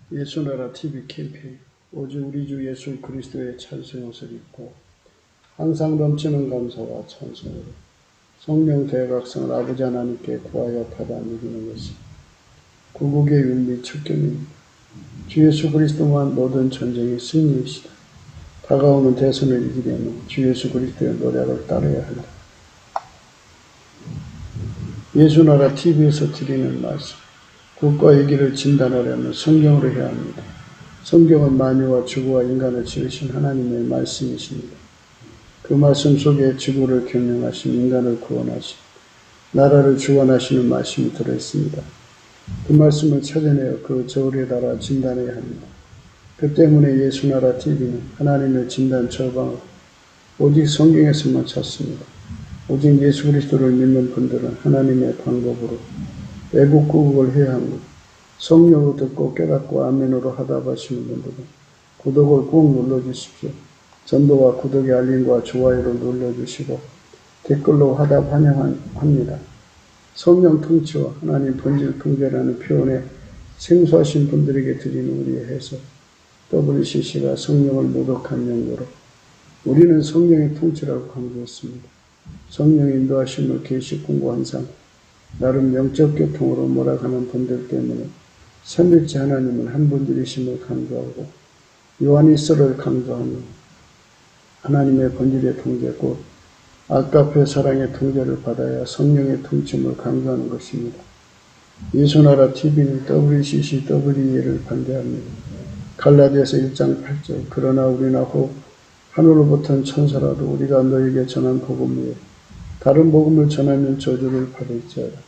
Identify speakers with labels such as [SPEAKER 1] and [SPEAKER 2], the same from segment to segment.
[SPEAKER 1] 예수나라 TV 캠페인 오직 우리 주 예수 그리스도의 찬송옷을 입고 항상 넘치는 감사와 찬송으로 성령 대각성을 아버지 하나님께 구하여 받아 누리는 것이 구국의 윤리 척경입니다. 주 예수 그리스도만 모든 전쟁의 승리이시다. 다가오는 대선을 이기려면 주 예수 그리스도의 노력을 따라야 한다. 예수나라 TV에서 드리는 말씀, 국가의 길을 진단하려면 성경으로 해야 합니다. 성경은 만유와 지구와 인간을 지으신 하나님의 말씀이십니다. 그 말씀 속에 지구를 경영하신 인간을 구원하신 나라를 주관하시는 말씀이 들어있습니다. 그 말씀을 찾아내어 그 저울에 달아 진단해야 합니다. 그 때문에 예수나라 TV는 하나님의 진단 처방을 오직 성경에서만 찾습니다. 오직 예수 그리스도를 믿는 분들은 하나님의 방법으로 애국구국을 해야 합니다. 성령으로 듣고 깨닫고 아멘으로 하답하시는 분들은 구독을 꼭 눌러주십시오. 전도와 구독의 알림과 좋아요를 눌러주시고 댓글로 화답 환영합니다. 성령 통치와 하나님 본질 통제라는 표현에 생소하신 분들에게 드리는 우리의 해석, WCC가 성령을 모독한 용어로 우리는 성령의 통치라고 강조했습니다. 성령의 인도하심을 계시 공부한 상 나름 영적 교통으로 몰아가는 분들 때문에 삼일째 하나님은 한 분들이심을 강조하고 요한일서를 강조하며 하나님의 본질의 통제 곧 아까페 사랑의 통제를 받아야 성령의 통치를 강조하는 것입니다. 예수나라 TV는 WCC, WE를 반대합니다. 갈라디아서 1장 8절 그러나 우리나 혹 하늘로부터 천사라도 우리가 너에게 전한 복음 외에 다른 복음을 전하면 저주를 받을지어다.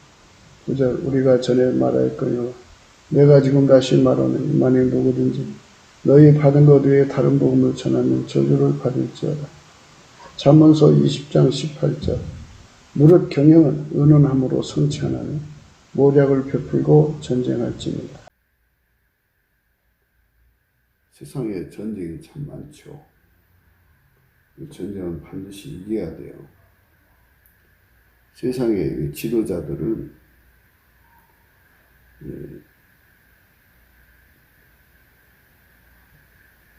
[SPEAKER 1] 9절 우리가 전에 말하였거니와 내가 지금 다시 말하노니 만일 누구든지 너희 받은 것 외에 다른 복음을 전하면 저주를 받을지어다. 잠언서 20장 18절 무릇 경영은 은은함으로 성취하나니 모략을 베풀고 전쟁할지니라.
[SPEAKER 2] 세상에 전쟁이 참 많죠. 이 전쟁은 반드시 이겨야 돼요. 세상의 지도자들은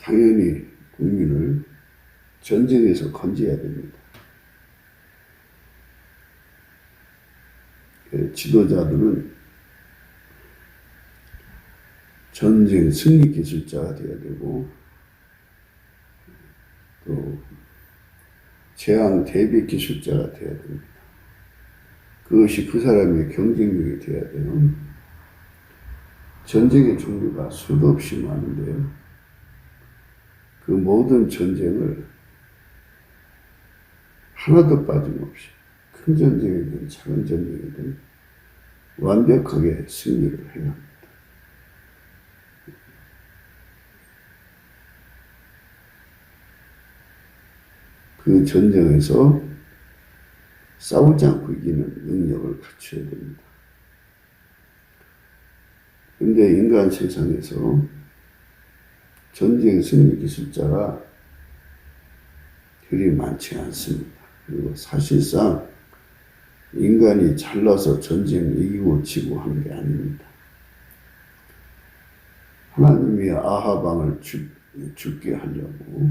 [SPEAKER 2] 당연히 국민을 전쟁에서 건져야 됩니다. 지도자들은 전쟁 승리 기술자가 되어야 되고 또 재앙 대비 기술자가 되어야 됩니다. 그것이 그 사람의 경쟁력이 되어야 돼요. 전쟁의 종류가 수도 없이 많은데요. 그 모든 전쟁을 하나도 빠짐없이 큰 전쟁이든 작은 전쟁이든 완벽하게 승리를 해야 합니다. 그 전쟁에서 싸우지 않고 이기는 능력을 갖춰야 됩니다. 그런데 인간 세상에서 전쟁 승리 기술자가 그리 많지 않습니다. 그리고 사실상 인간이 잘나서 전쟁 이기고 지고 하는 게 아닙니다. 하나님이 아합 왕을 죽게 하려고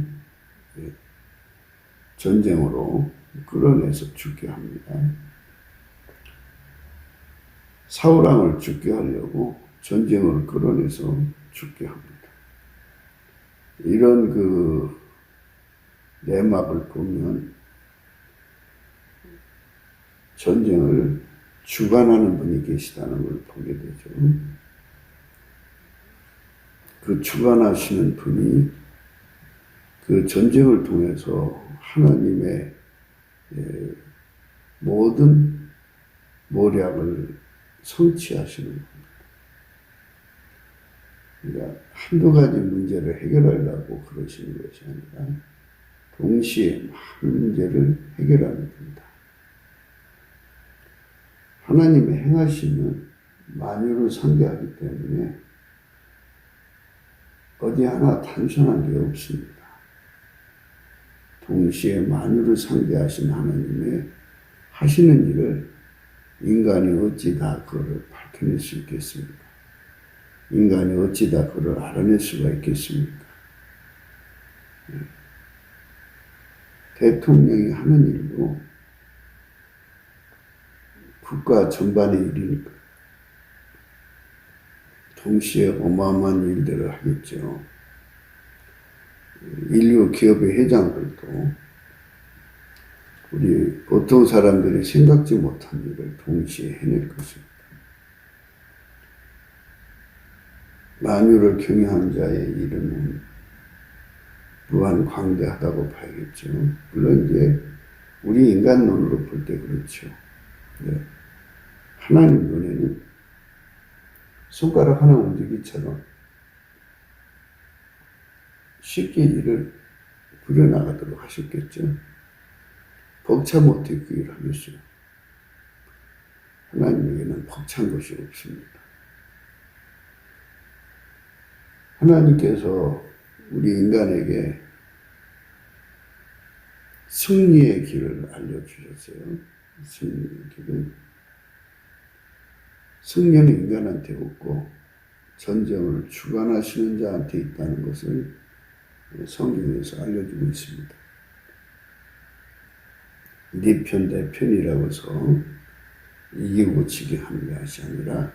[SPEAKER 2] 전쟁으로 끌어내서 죽게 합니다. 사울 왕을 죽게 하려고 전쟁으로 끌어내서 죽게 합니다. 이런 내막을 보면 전쟁을 주관하는 분이 계시다는 걸 보게 되죠. 그 주관하시는 분이 그 전쟁을 통해서 하나님의 모든 모략을 성취하시는 겁니다. 그러니까 한두 가지 문제를 해결하려고 그러시는 것이 아니라 동시에 많은 문제를 해결하는 겁니다. 하나님의 행하심은 만유를 상대하기 때문에 어디 하나 단순한 게 없습니다. 동시에 만유를 상대하신 하나님의 하시는 일을 인간이 어찌 다 그걸 밝혀낼 수 있겠습니까? 인간이 어찌다 그를 알아낼 수가 있겠습니까? 대통령이 하는 일도 국가 전반의 일이니까 동시에 어마어마한 일들을 하겠죠. 인류 기업의 회장들도 우리 보통 사람들이 생각지 못한 일을 동시에 해낼 것입니다. 만유를 경영하는 자의 이름은 무한광대하다고 봐야겠죠. 물론 이제 우리 인간 눈으로 볼 때 그렇죠. 네. 하나님 눈에는 손가락 하나 움직이처럼 쉽게 일을 부려나가도록 하셨겠죠. 벅차 못해 그 일을 하겠어요. 하나님에게는 벅찬 것이 없습니다. 하나님께서 우리 인간에게 승리의 길을 알려주셨어요. 승리의 길은 승리는 인간한테 없고 전쟁을 주관하시는 자한테 있다는 것을 성경에서 알려주고 있습니다. 네 편, 내 편이라고 해서 이기고 지게 하는 것이 아니라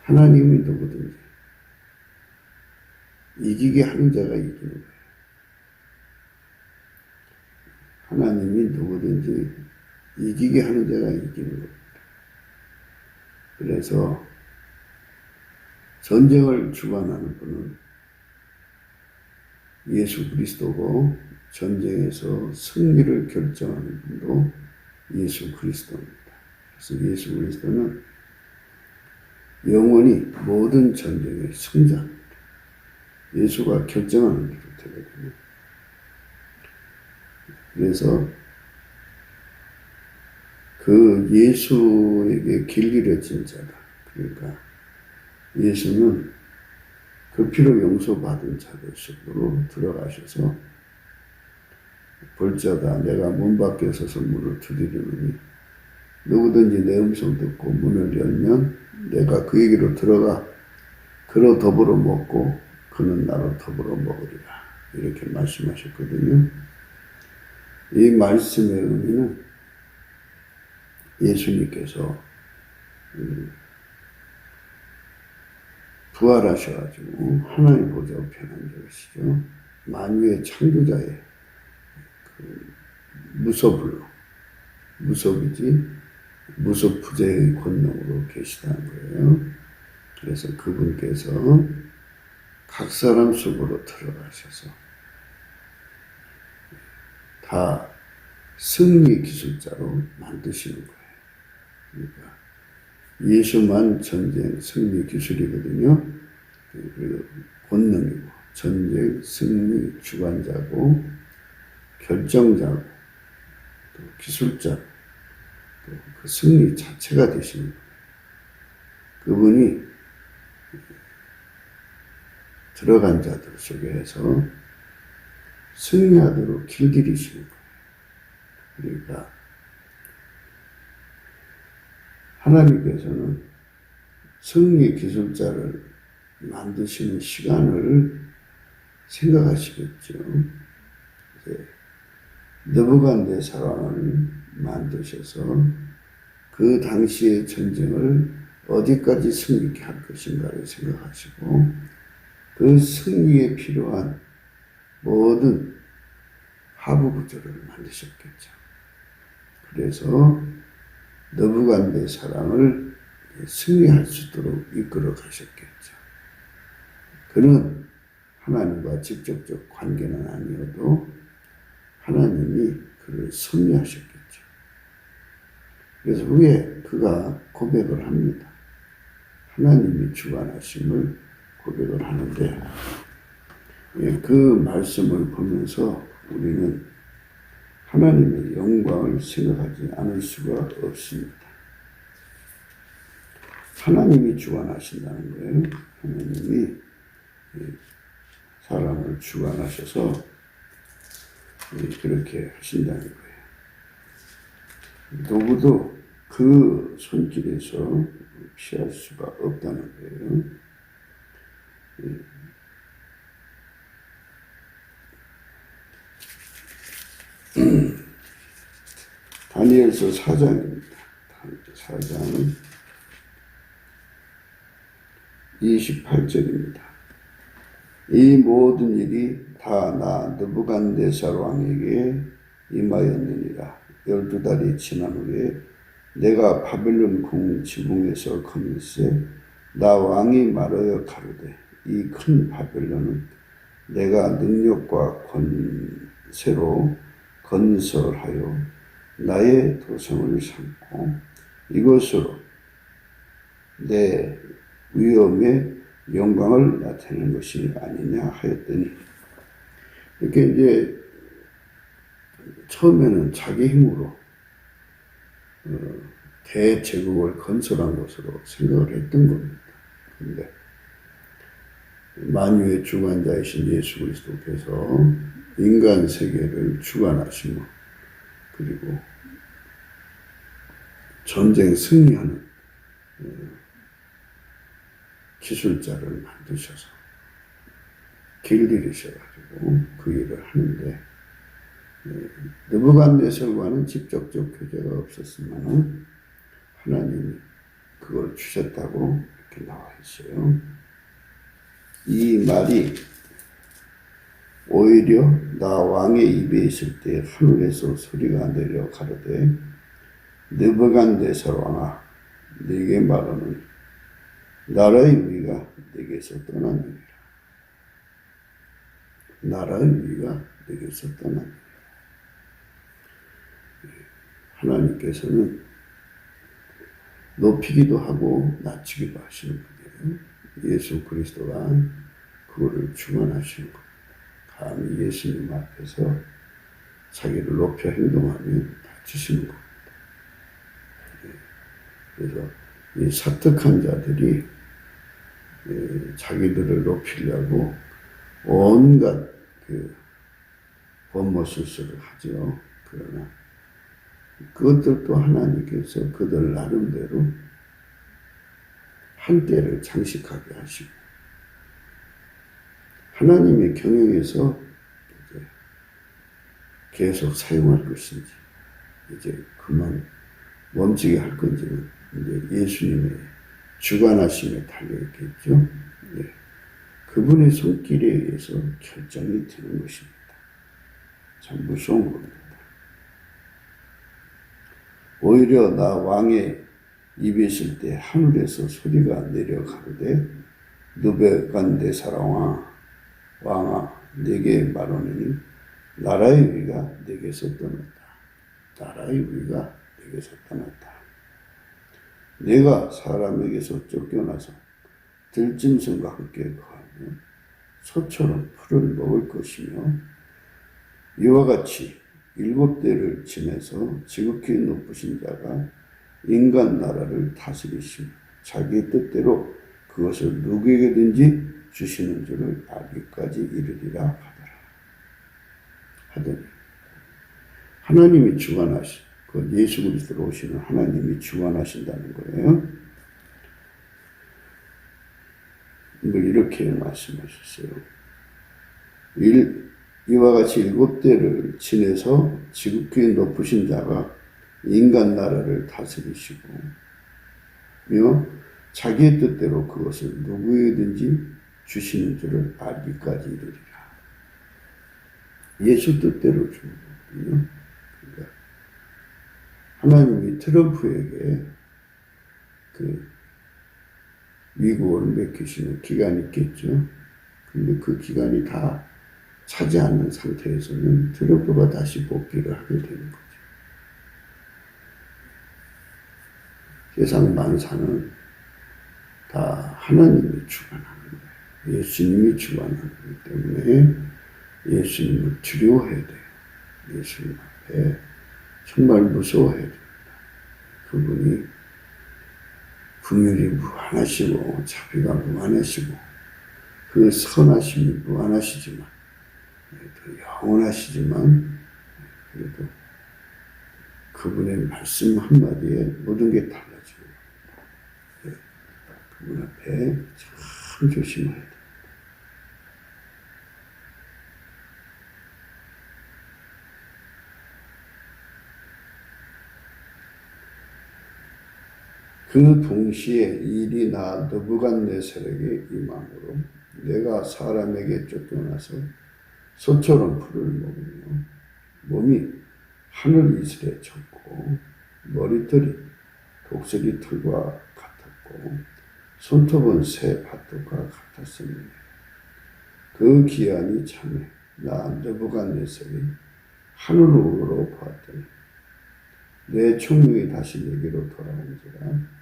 [SPEAKER 2] 하나님이 누구든지 이기게 하는 자가 이기는 거예요. 하나님이 누구든지 이기게 하는 자가 이기는 겁니다. 그래서 전쟁을 주관하는 분은 예수 그리스도고 전쟁에서 승리를 결정하는 분도 예수 그리스도입니다. 그래서 예수 그리스도는 영원히 모든 전쟁의 승자입니다. 예수가 결정하는 대로 되거든요. 그래서 그 예수에게 길들여진 자다. 그러니까 예수는 그 피로 용서받은 자들 속으로 들어가셔서 볼자다 내가 문 밖에 서서 문을 두드리노니 누구든지 내 음성 듣고 문을 열면 내가 그에게로 들어가 그로 더불어 먹고 그는 나로 더불어 먹으리라. 이렇게 말씀하셨거든요. 이 말씀의 의미는 예수님께서 부활하셔가지고 하나님 보좌 우편에 앉으시죠. 만유의 창조자의 그 무소불로 무속이지 무소부재의 권능으로 계시다는 거예요. 그래서 그분께서 각 사람 속으로 들어가셔서 다 승리 기술자로 만드시는 거예요. 그러니까 예수만 전쟁 승리 기술이거든요. 그리고 권능이고 전쟁 승리 주관자고 결정자고 또 기술자 또 그 승리 자체가 되시는 거예요. 그분이 들어간 자들 속에서 승리하도록 길들이시는 거예요. 그러니까 하나님께서는 승리 기술자를 만드시는 시간을 생각하시겠죠. 느부갓네살을 만드셔서 그 당시의 전쟁을 어디까지 승리케 할 것인가를 생각하시고 그 승리에 필요한 모든 하부 구조를 만드셨겠죠. 그래서 느부갓네살을 승리할 수 있도록 이끌어 가셨겠죠. 그는 하나님과 직접적 관계는 아니어도 하나님이 그를 섭리하셨겠죠. 그래서 후에 그가 고백을 합니다. 하나님이 주관하심을 고백을 하는데 그 말씀을 보면서 우리는 하나님의 영광을 생각하지 않을 수가 없습니다. 하나님이 주관하신다는 거예요. 하나님이 사람을 주관하셔서 그렇게 하신다는 거예요. 누구도 그 손길에서 피할 수가 없다는 거예요. 다니엘서 4장입니다. 4장 28절입니다. 이 모든 일이 다 나 느부갓네살 왕에게 임하였느니라. 12달이 지난 후에 내가 바벨론 궁 지붕에서 거닐세 나 왕이 말하여 가로되 이 큰 바벨론은 내가 능력과 권세로 건설하여 나의 도성을 삼고 이것으로 내 위엄의 영광을 나타내는 것이 아니냐 하였더니, 이렇게 이제 처음에는 자기 힘으로 대제국을 건설한 것으로 생각을 했던 겁니다. 그런데 만유의 주관자이신 예수 그리스도께서 인간 세계를 주관하시고 그리고 전쟁 승리하는 기술자를 만드셔서 길들이셔가지고 그 일을 하는데, 느부갓네살과는 직접적 교제가 없었지만 하나님이 그걸 주셨다고 이렇게 나와 있어요. 이 말이 오히려 나 왕의 입에 있을 때 하늘에서 소리가 내려 가로되 느부갓네살 왕아 네게 말하노니 나라의 위가 네게서 떠나느니라. 나라의 위가 네게서 떠나느니라. 하나님께서는 높이기도 하고 낮추기도 하시는 분이에요. 예수 그리스도가 그거를 주관하시는 겁니다. 감히 예수님 앞에서 자기를 높여 행동하면 다치시는 겁니다. 그래서 이 사특한 자들이 자기들을 높이려고 온갖 그 범모술수를 하죠. 그러나 그것들도 하나님께서 그들 나름대로 한때를 장식하게 하시고 하나님의 경영에서 이제 계속 사용할 것인지 이제 그만 멈추게 할 건지는 이제 예수님의 주관하심에 달려있겠죠. 네. 그분의 손길에 의해서 결정이 되는 것입니다. 참 무서운 겁니다. 오히려 나 왕의 입에 있을 때 하늘에서 소리가 내려 가로되 느부갓네살 왕아 내게 말하노니 나라의 위가 내게서 떠났다. 나라의 위가 내게서 떠났다. 내가 사람에게서 쫓겨나서 들짐승과 함께 거하며 소처럼 풀을 먹을 것이며 이와 같이 7대를 지내서 지극히 높으신 자가 인간 나라를 다스리시며 자기의 뜻대로 그것을 누구에게든지 주시는 줄을 알기까지 이르리라 하더니 하나님이 주관하시, 그 예수 그리스도로 오시는 하나님이 주관하신다는 거예요. 이렇게 말씀하셨어요. 이와 같이 7대를 지내서 지극히 높으신 자가 인간 나라를 다스리시고 자기의 뜻대로 그것을 누구에든지 주시는 줄을 알기까지 이르리라. 예수 뜻대로 주는 거거든요. 그러니까 하나님이 트럼프에게 그 미국을 맡기시는 기간이 있겠죠. 근데 그 기간이 다 차지 않는 상태에서는 트럼프가 다시 복귀를 하게 되는 거죠. 세상 만사는 다 하나님이 주관하는 거예요. 예수님이 주관하는 거기 때문에 예수님을 두려워해야 돼요. 예수님 앞에 정말 무서워해야 됩니다. 그분이 긍휼이 무한하시고 자비가 무한하시고 그 선하심이 무한하시지만 또 영원하시지만 그래도 그분의 말씀 한마디에 모든 게 달라지고 그분 앞에 참 조심해야 됩니다. 그 동시에 일이 나 느부갓네살에게 임함으로 내가 사람에게 쫓겨나서 소처럼 풀을 먹으며 몸이 하늘 이슬에 젖고 머리털이 독수리 털과 같았고 손톱은 새 밭톱과 같았습니다. 그 기한이 참에 나 느부갓네살이 하늘으로 보았더니 내 총명이 다시 내게로 돌아온지라.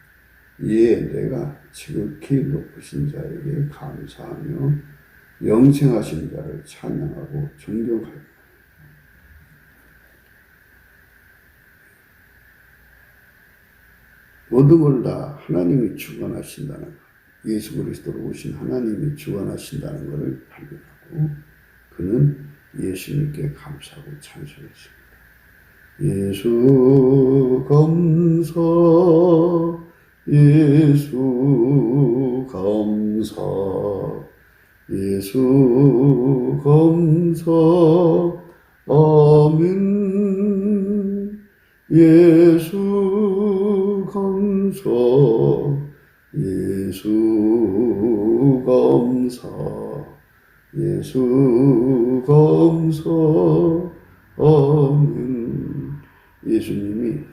[SPEAKER 2] 이에 내가 지극히 높으신 자에게 감사하며 영생하신 자를 찬양하고 존경하였다. 모든 걸 다 하나님이 주관하신다는 것, 예수 그리스도로 오신 하나님이 주관하신다는 것을 발견하고 그는 예수님께 감사하고 찬송했습니다. 예수 감사, 예수 감사, 예수 감사, 아멘. 예수 감사, 예수 감사, 예수 감사, 아멘. 예수님이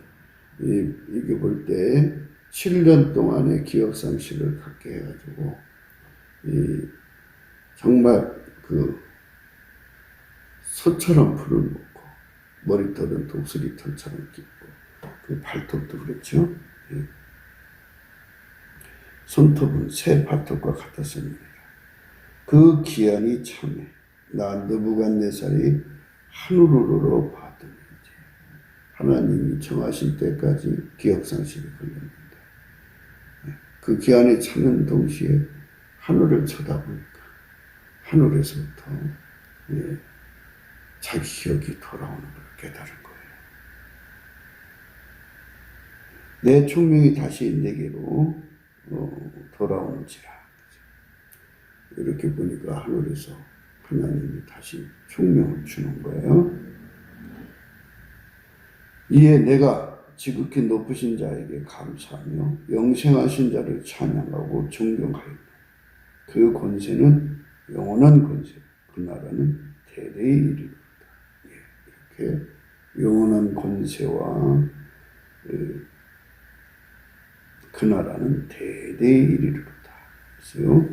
[SPEAKER 2] 이게 볼 때 7년 동안의 기억상실을 갖게 해가지고 정말 그 소처럼 풀을 먹고 머리털은 독수리 털처럼 깊고 그 발톱도 그렇죠. 손톱은 새 발톱과 같았습니다. 그 기한이 참에 나 느부갓네살이 하늘으로 봤더니 하나님이 정하신 때까지 기억상실이 걸립니다. 그 기한에 참는 동시에 하늘을 쳐다보니까 하늘에서부터 자기 기억이 돌아오는 걸 깨달은 거예요. 내 총명이 다시 내게로 돌아오는지라. 이렇게 보니까 하늘에서 하나님이 다시 총명을 주는 거예요. 이에 내가 지극히 높으신 자에게 감사하며 영생하신 자를 찬양하고 존경하였다. 그 권세는 영원한 권세, 그 나라는 대대에 이르리로다. 이렇게 영원한 권세와 그 나라는 대대에 이르리로다. 그래서요,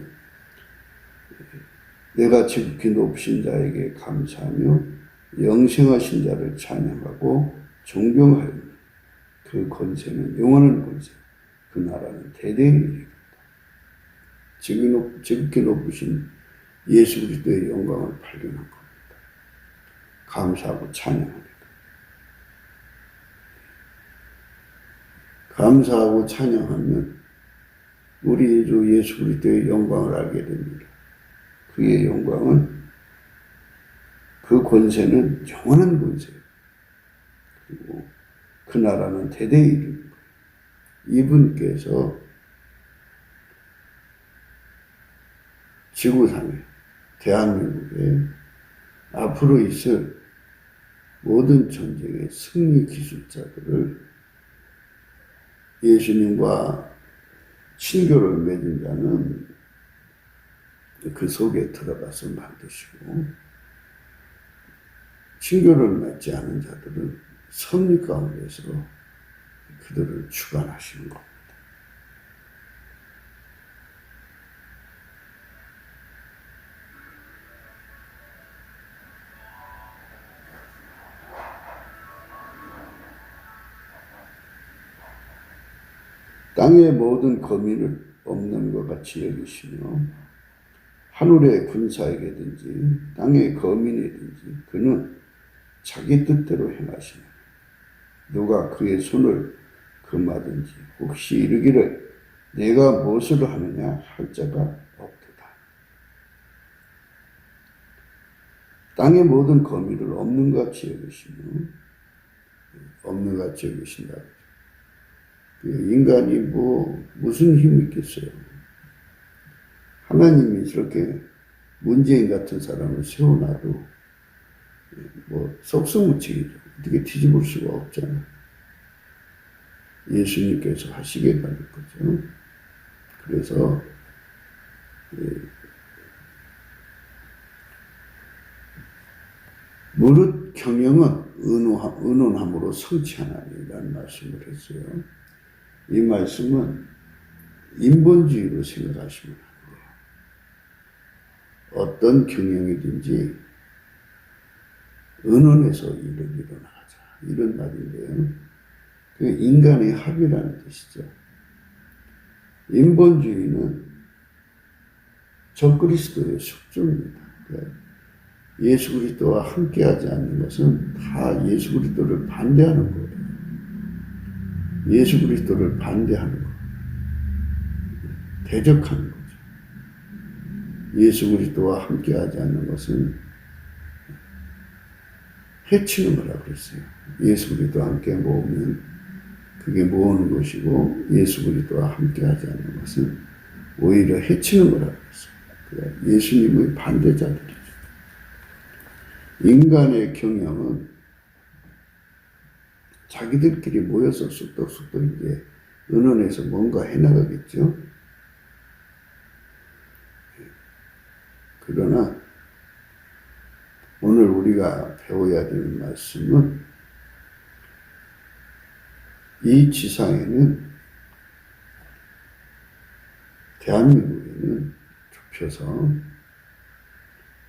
[SPEAKER 2] 내가 지극히 높으신 자에게 감사하며 영생하신 자를 찬양하고 존경하였다. 그 권세는 영원한 권세, 그 나라는 대대에 이르리로다. 지극히 높으신 예수 그리스도의 영광을 발견한 겁니다. 감사하고 찬양합니다. 감사하고 찬양하면 우리 주 예수 그리스도의 영광을 알게 됩니다. 그의 영광은, 그 권세는 영원한 권세예요. 그리고 그 나라는 대대에 이르는 거예요. 이분께서 지구상에, 대한민국에 앞으로 있을 모든 전쟁의 승리 기술자들을 예수님과 친교를 맺은 자는 그 속에 들어가서 만드시고, 친교를 맺지 않은 자들은 섭리 가운데서 그들을 주관하시는 겁니다. 땅의 모든 거민을 없는 것 같이 여기시며 하늘의 군사에게든지 땅의 거민이든지 그는 자기 뜻대로 행하시며 누가 그의 손을 금하든지 혹시 이르기를 내가 무엇을 하느냐 할 자가 없도다. 땅의 모든 거민을 없는 것 같이 여기시며 없는 것 같이 여기신다. 인간이 무슨 힘이 있겠어요? 하나님이 저렇게 문재인 같은 사람을 세워놔도 속수무책이죠. 어떻게 뒤집을 수가 없잖아요. 예수님께서 하시겠다는 거죠. 그래서 무릇 경영은 의논함으로 성취하나니라는 말씀을 했어요. 이 말씀은 인본주의로 생각하시면 안 돼요. 어떤 경영이든지 의논해서 일을 일어나가자 이런 말인데요. 그 인간의 합의라는 뜻이죠. 인본주의는 적그리스도의 숙주입니다. 예수 그리스도와 함께하지 않는 것은 다 예수 그리스도를 반대하는 거예요. 예수 그리스도를 반대하는 거, 대적하는 거죠. 예수 그리스도와 함께하지 않는 것은 해치는 거라고 그랬어요. 예수 그리스도와 함께 모으면 그게 모으는 것이고 예수 그리스도와 함께하지 않는 것은 오히려 해치는 거라고 그랬어요. 예수님의 반대자들이죠. 인간의 경영은 자기들끼리 모여서 쑥덕쑥덕 이제 의논해서 뭔가 해나가겠죠. 그러나 오늘 우리가 배워야 되는 말씀은 이 지상에는 대한민국에는 좁혀서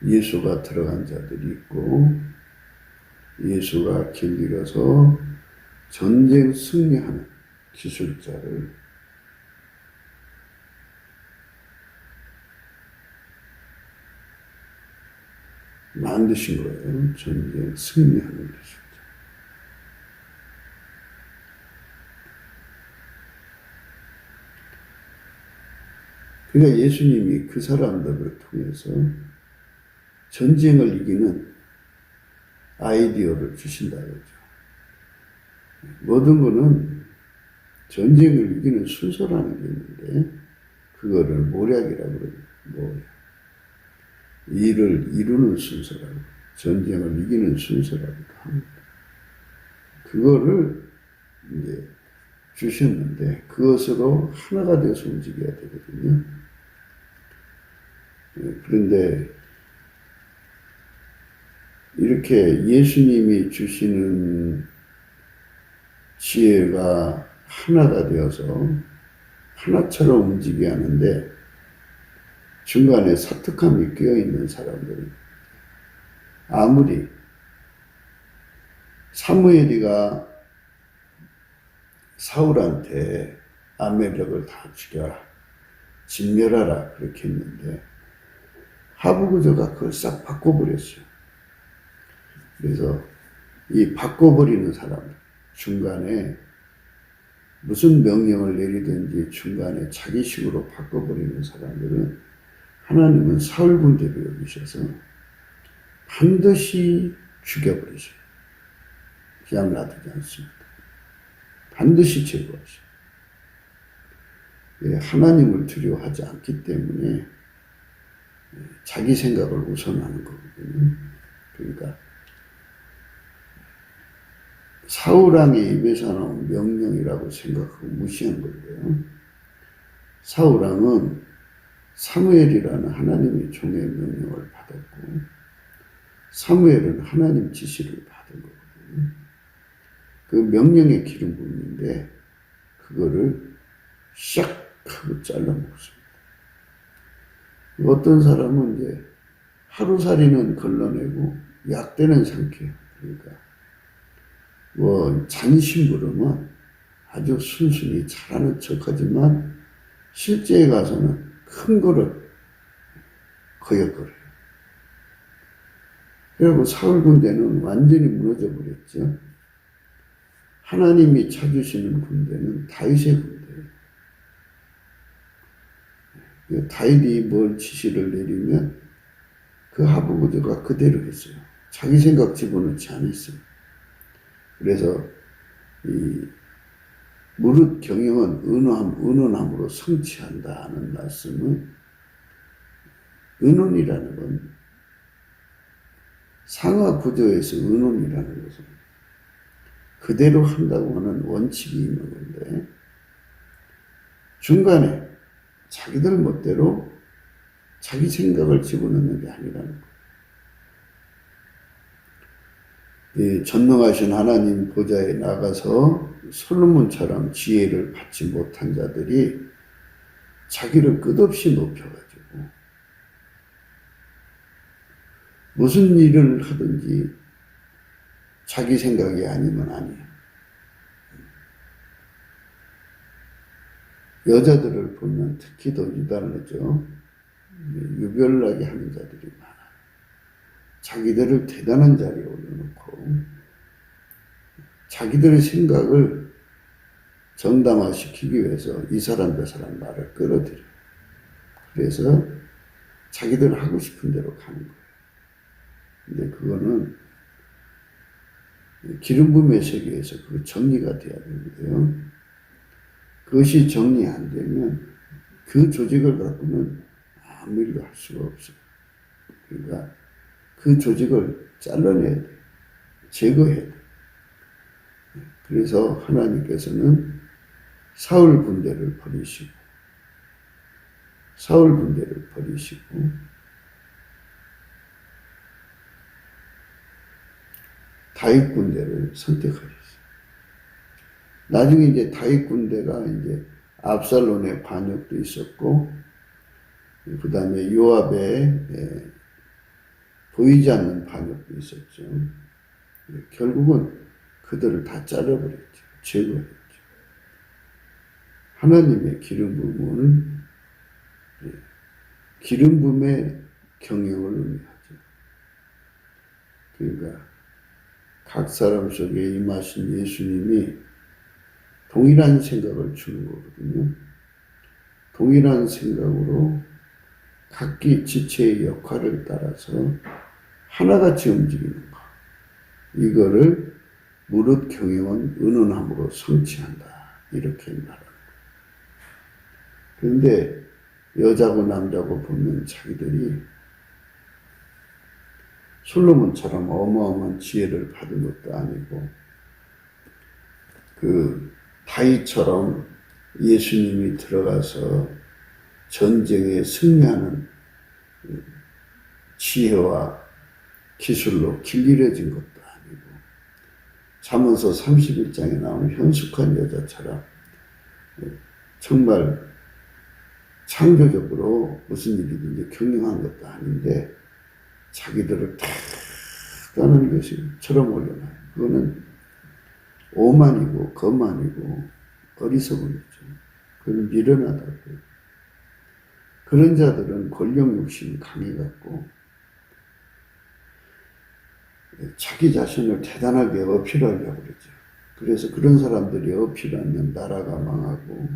[SPEAKER 2] 예수가 들어간 자들이 있고 예수가 길들여서 전쟁 승리하는 기술자를 만드신 거예요. 전쟁 승리하는 기술자. 그러니까 예수님이 그 사람들을 통해서 전쟁을 이기는 아이디어를 주신다 그러죠. 모든 거는 전쟁을 이기는 순서라는 게 있는데 그거를 모략이라고 그래요. 모략. 일을 이루는 순서라고, 전쟁을 이기는 순서라고도 합니다. 그거를 이제 주셨는데 그것으로 하나가 되어서 움직여야 되거든요. 그런데 이렇게 예수님이 주시는 지혜가 하나가 되어서 하나처럼 움직여야 하는데 중간에 사특함이 끼어있는 사람들은 아무리 사무엘이가 사울한테 아멜렉을 다 죽여라, 진멸하라 그렇게 했는데 하부구저가 그걸 싹 바꿔버렸어요. 그래서 이 바꿔버리는 사람들, 중간에 무슨 명령을 내리든지 중간에 자기식으로 바꿔버리는 사람들은 하나님은 사울 군대로 여기셔서 반드시 죽여버리셔요. 그냥 놔두지 않습니다. 반드시 제거하셔요. 하나님을 두려워하지 않기 때문에 자기 생각을 우선하는 거거든요. 그러니까 사울왕의 입에서 나온 명령이라고 생각하고 무시한 거예요. 사울왕은 사무엘이라는 하나님의 종의 명령을 받았고 사무엘은 하나님 지시를 받은 거거든요. 그 명령의 기름 부음인데 그거를 샥 하고 잘라 먹습니다. 어떤 사람은 이제 하루살이는 걸러내고 약대는 삼켜요. 그러니까 잔심부름은 아주 순순히 잘하는 척하지만 실제에 가서는 큰 거를 거역거려요. 그리고 사울 군대는 완전히 무너져 버렸죠. 하나님이 찾으시는 군대는 다윗의 군대예요. 다윗이 뭘 지시를 내리면 그 하부구저가 그대로 했어요. 자기 생각 집어넣지 않았어요. 그래서 이 무릇 경영은 의논함으로 성취한다는 말씀은 의논이라는 건 상하 구조에서 의논이라는 것은 그대로 한다고 하는 원칙이 있는 건데 중간에 자기들 멋대로 자기 생각을 집어넣는 게 아니라는 거예요. 이 전능하신 하나님 보좌에 나가서 솔로몬처럼 지혜를 받지 못한 자들이 자기를 끝없이 높여가지고 무슨 일을 하든지 자기 생각이 아니면 아니에요. 여자들을 보면 특히 더 유달하죠. 유별나게 하는 자들이 많아요. 자기들을 대단한 자리에 올려놓고 자기들의 생각을 정당화시키기 위해서 이 사람 저 사람 말을 끌어들여요. 그래서 자기들 하고 싶은 대로 가는 거예요. 근데 그거는 기름 부음의 세계에서 그 정리가 돼야 되는데요. 그것이 정리 안 되면 그 조직을 갖고는 아무 일도 할 수가 없어요. 그러니까 그 조직을 잘라내야 돼요. 제거해야 돼요. 그래서 하나님께서는 사울 군대를 버리시고 다윗 군대를 선택하셨어요. 나중에 이제 다윗 군대가 이제 압살롬의 반역도 있었고, 그 다음에 요압의 보이지 않는 반역도 있었죠. 결국은 그들을 다 잘라버렸죠. 제거했죠. 하나님의 기름 부음은 기름 부음의 경영을 의미하죠. 그러니까 각 사람 속에 임하신 예수님이 동일한 생각을 주는 거거든요. 동일한 생각으로 각기 지체의 역할을 따라서 하나같이 움직이는 것. 이거를 무릇 경영은 은은함으로 성취한다. 이렇게 말하는 거예요. 그런데 여자고 남자고 보면 자기들이 솔로몬처럼 어마어마한 지혜를 받은 것도 아니고 그 다윗처럼 예수님이 들어가서 전쟁에 승리하는 지혜와 기술로 길들여진 것도 아니고 잠언서 31장에 나오는 현숙한 여자처럼 정말 창조적으로 무슨 일이든지 경영한 것도 아닌데 자기들을 탁 떠는 것처럼 올려놔요. 그거는 오만이고 거만이고 어리석은 거죠. 그건 미련하다고요. 그런 자들은 권력 욕심이 강해갖고 자기 자신을 대단하게 어필하려고 그러죠. 그래서 그런 사람들이 어필하면 나라가 망하고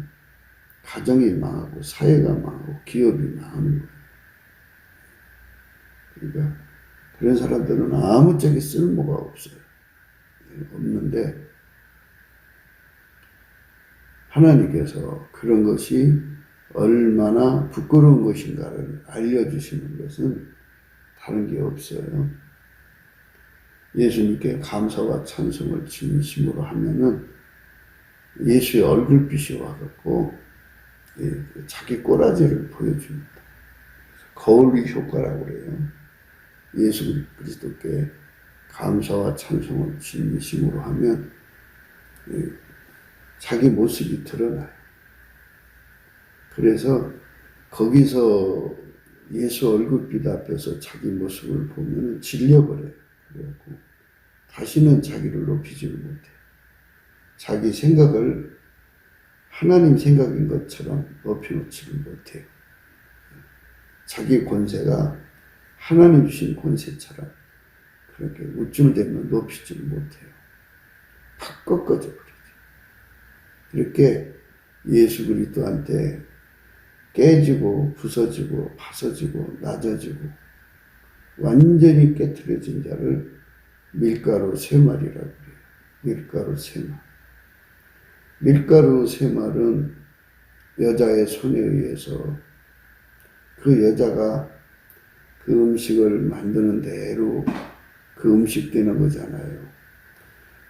[SPEAKER 2] 가정이 망하고 사회가 망하고 기업이 망하는 거예요. 그러니까 그런 사람들은 아무짝에 쓸모가 없어요. 없는데 하나님께서 그런 것이 얼마나 부끄러운 것인가를 알려주시는 것은 다른 게 없어요. 예수님께 감사와 찬송을 진심으로 하면은 예수의 얼굴빛이 와갖고 자기 꼬라지를 보여줍니다. 거울 효과라고 그래요. 예수 그리스도께 감사와 찬송을 진심으로 하면 자기 모습이 드러나요. 그래서 거기서 예수 얼굴빛 앞에서 자기 모습을 보면 질려버려요. 그래갖고 다시는 자기를 높이지를 못해요. 자기 생각을 하나님 생각인 것처럼 높여놓지를 못해요. 자기 권세가 하나님 주신 권세처럼 그렇게 우쭐대면 높이지를 못해요. 팍 꺾어져 버리죠. 이렇게 예수 그리스도한테 깨지고 부서지고 파서지고 낮아지고 완전히 깨트려진 자를 밀가루 세말이라고 해요. 밀가루 세말. 밀가루 세말은 여자의 손에 의해서 그 여자가 그 음식을 만드는 대로 그 음식 되는 거잖아요.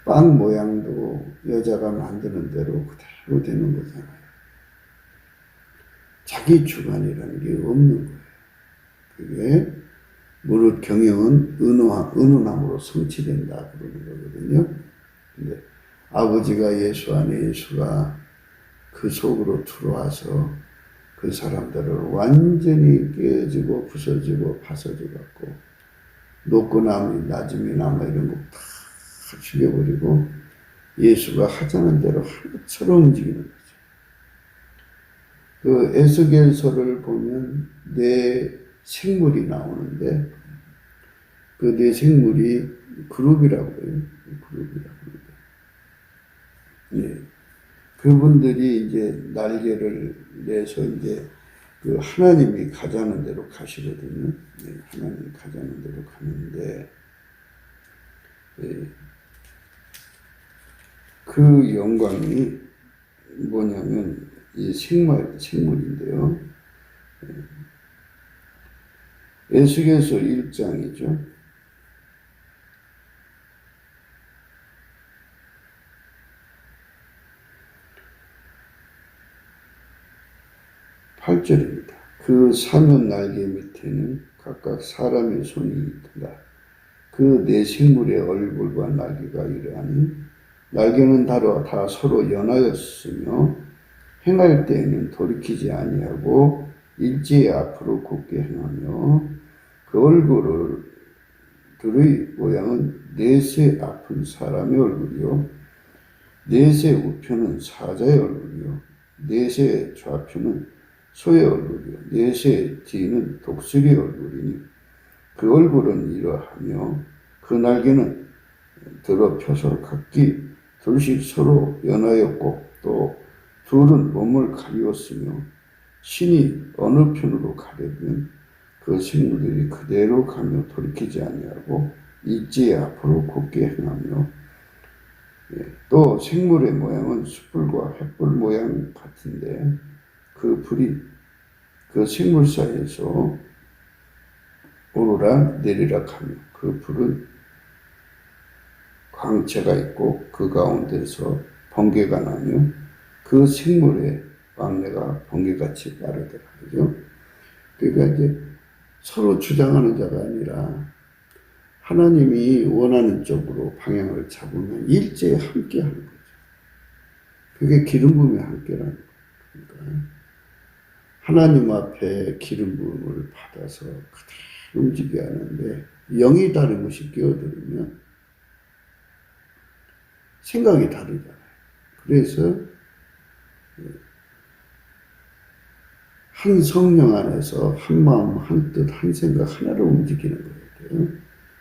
[SPEAKER 2] 빵 모양도 여자가 만드는 대로 그대로 되는 거잖아요. 자기 주관이라는 게 없는 거예요. 그게 무릇 경영은 은은함으로 성취된다 그러는 거거든요. 근데 아버지가 예수 안에 예수가 그 속으로 들어와서 그 사람들을 완전히 깨지고 부서지고 파서져 갖고 높고 낮음이 남아 이런 거 다 죽여버리고 예수가 하자는 대로 하나처럼 움직이는 거죠. 그 에스겔서를 보면 네 생물이 나오는데 그 네 생물이 그룹이라고 해요. 그룹이라고 합니다. 예. 그분들이 이제 날개를 내서 이제 그 하나님이 가자는 대로 가시거든요. 예. 하나님이 가자는 대로 가는데 예. 그 영광이 뭐냐면 이 생물인데요. 에스겔서 1장이죠. 8절입니다. 그 사면 날개 밑에는 각각 사람의 손이 있다. 그 네 생물의 얼굴과 날개가 이러하니 날개는 다 서로 연하였으며 행할 때에는 돌이키지 아니하고 일제히 앞으로 곧게 행하며 그 얼굴들의 모양은 넷의 아픈 사람의 얼굴이요 넷의 우편은 사자의 얼굴이요 넷의 좌편은 소의 얼굴이요 넷의 뒤는 독수리의 얼굴이니 그 얼굴은 이러하며 그 날개는 더럽혀서 각기 둘씩 서로 연하였고 또 둘은 몸을 가리웠으며 신이 어느 편으로 가려면 그 생물들이 그대로 가며 돌이키지 아니하고 일제히 앞으로 곧게 행하며 또 생물의 모양은 숯불과 횃불 모양 같은데 그 불이 그 생물 사이에서 오르락 내리락 하며 그 불은 광채가 있고 그 가운데서 번개가 나며 그 생물의 왕래가 번개같이 빠르더라. 그죠? 그러니까 이제 서로 주장하는 자가 아니라 하나님이 원하는 쪽으로 방향을 잡으면 일제히 함께 하는 거죠. 그게 기름 부음의 함께라는 거예요. 그러니까 하나님 앞에 기름 부음을 받아서 그대로 움직여야 하는데 영이 다른 것이 끼어들으면 생각이 다르잖아요. 그래서 한 성령 안에서 한 마음, 한 뜻, 한 생각 하나로 움직이는 거예요.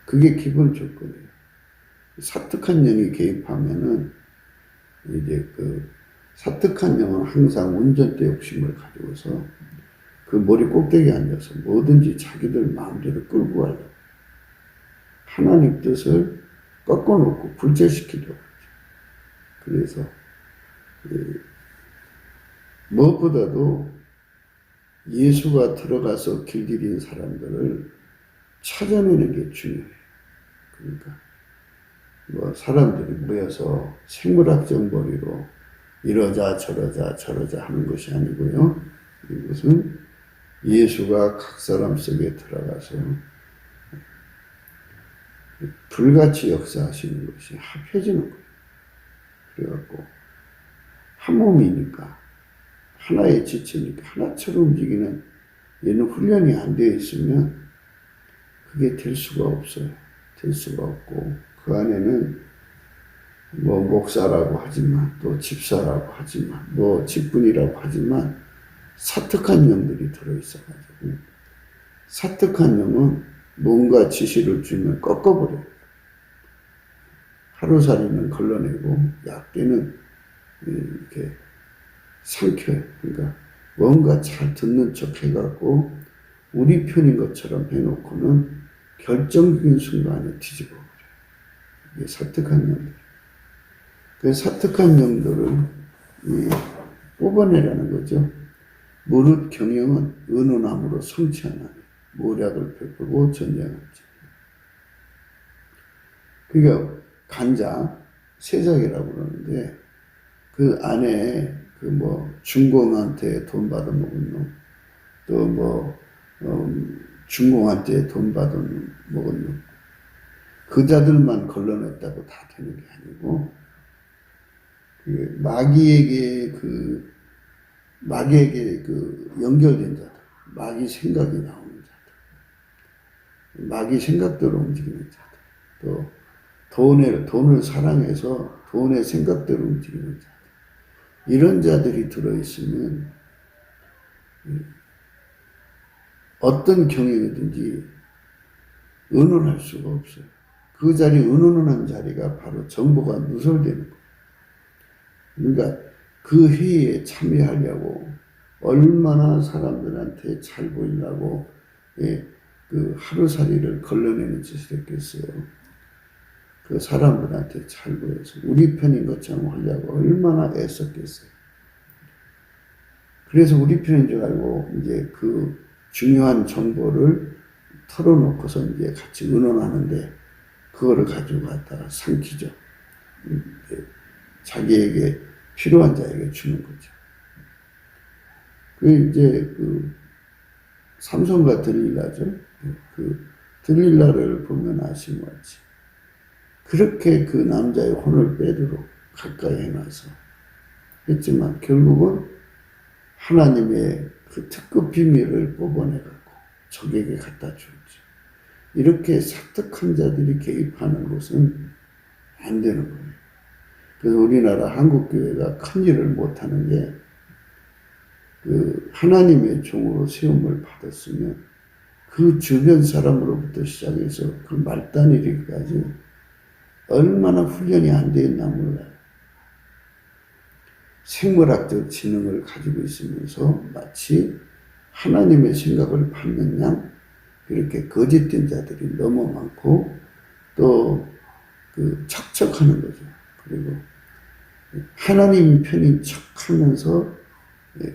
[SPEAKER 2] 그게 기본 조건이에요. 사특한 영이 개입하면은 이제 그 사특한 영은 항상 운전대 욕심을 가지고서 그 머리 꼭대기에 앉아서 뭐든지 자기들 마음대로 끌고 가려고 하나님 뜻을 꺾어놓고 불제시키려고 하죠. 그래서 무엇보다도 예수가 들어가서 길들인 사람들을 찾아내는 게 중요해요. 그러니까 뭐 사람들이 모여서 생물학적 머리로 이러자 저러자 하는 것이 아니고요. 이것은 예수가 각 사람 속에 들어가서 불같이 역사하시는 것이 합해지는 거예요. 그래갖고 한 몸이니까 하나의 지체니까 하나처럼 움직이는 얘는 훈련이 안 되어 있으면 그게 될 수가 없어요. 될 수가 없고 그 안에는 뭐 목사라고 하지만 또 집사라고 하지만 뭐 직분이라고 하지만 사특한 영들이 들어있어가지고 사특한 영은 뭔가 지시를 주면 꺾어버려요. 하루살이는 걸러내고 약대는 이렇게 삼켜요. 그러니까 뭔가 잘 듣는 척 해갖고 우리 편인 것처럼 해놓고는 결정적인 순간에 뒤집어버려요. 이게 사특한 영들. 그 사특한 영들을 뽑아내라는 거죠. 무릇 경영은 은은함으로 성취하나니 모략을 베푸고 전쟁하지. 그러니까 간자, 세작이라고 그러는데 그 안에 그 뭐 중공한테 돈 받아먹은 놈, 또 뭐 중공한테 돈 받은 먹은 놈, 그 자들만 걸러냈다고 다 되는 게 아니고 그 마귀에게 그 연결된 자들, 마귀 생각이 나오는 자들, 마귀 생각대로 움직이는 자들, 또 돈을 사랑해서 돈의 생각대로 움직이는 자들, 이런 자들이 들어있으면 어떤 경영이든지 의논할 수가 없어요. 그 자리, 의논하는 자리가 바로 정보가 누설되는 거예요. 그러니까 그 회의에 참여하려고 얼마나 사람들한테 잘 보이려고 그 하루살이를 걸러내는 짓을 했겠어요. 그 사람들한테 잘 보여서 우리 편인 것처럼 하려고 얼마나 애썼겠어요. 그래서 우리 편인 줄 알고 이제 그 중요한 정보를 털어놓고서 이제 같이 의논하는데 그거를 가지고 갔다가 삼키죠. 자기에게 필요한 자에게 주는 거죠. 그 이제 그 삼손과 들릴라죠. 그 들릴라를 보면 아시는 것 같이 그렇게 그 남자의 혼을 빼도록 가까이 해놔서 했지만 결국은 하나님의 그 특급 비밀을 뽑아내갖고 적에게 갖다 줬죠. 이렇게 사특한 자들이 개입하는 것은 안 되는 거예요. 그래서 우리나라 한국교회가 큰 일을 못하는 게 그 하나님의 종으로 세움을 받았으면 그 주변 사람으로부터 시작해서 그 말단 이르기까지 얼마나 훈련이 안 돼 있나 몰라요. 생물학적 지능을 가지고 있으면서 마치 하나님의 생각을 받는 양 이렇게 거짓된 자들이 너무 많고 또 그 척척하는 거죠. 그리고 하나님 편인 척하면서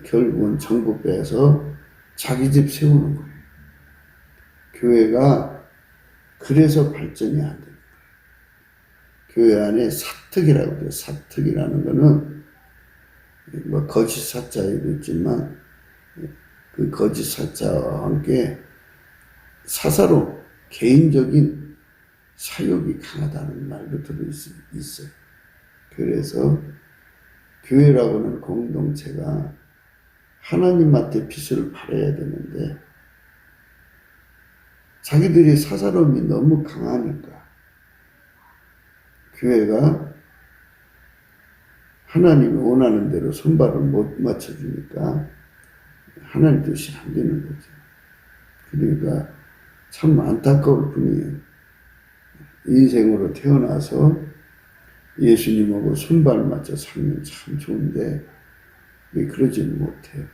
[SPEAKER 2] 결국은 정부 빼서 자기 집 세우는 거예요. 교회가 그래서 발전이 안 됩니다. 교회 안에 사특이라고 해요. 사특이라는 거는 뭐 거짓 사자에도 있지만 그 거짓 사자와 함께 사사로 개인적인 사욕이 강하다는 말도 들어있어요. 그래서 교회라고는 공동체가 하나님한테 빛을 발해야 되는데 자기들이 사사로움이 너무 강하니까 교회가 하나님이 원하는 대로 손발을 못 맞춰주니까 하나님 뜻이 안 되는 거죠. 그러니까 참 안타까울 뿐이에요. 인생으로 태어나서 예수님하고 손발 맞춰 살면 참 좋은데 왜 그러지는 못해요.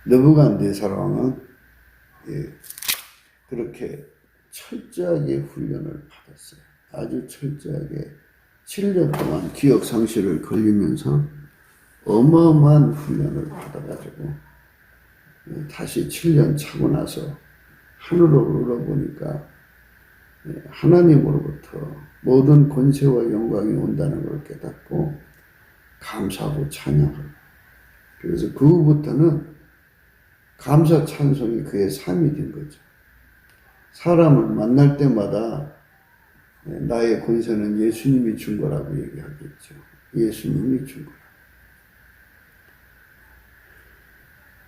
[SPEAKER 2] 느부갓네살 왕은 그렇게 철저하게 훈련을 받았어요. 아주 철저하게 7년 동안 기억 상실을 걸리면서 어마어마한 훈련을 받아가지고 다시 7년 차고 나서 하늘로 올라보니까 하나님으로부터 모든 권세와 영광이 온다는 걸 깨닫고 감사하고 찬양하고 그래서 그 후부터는 감사 찬송이 그의 삶이 된 거죠. 사람을 만날 때마다 나의 권세는 예수님이 준 거라고 얘기하겠죠. 예수님이 준 거라.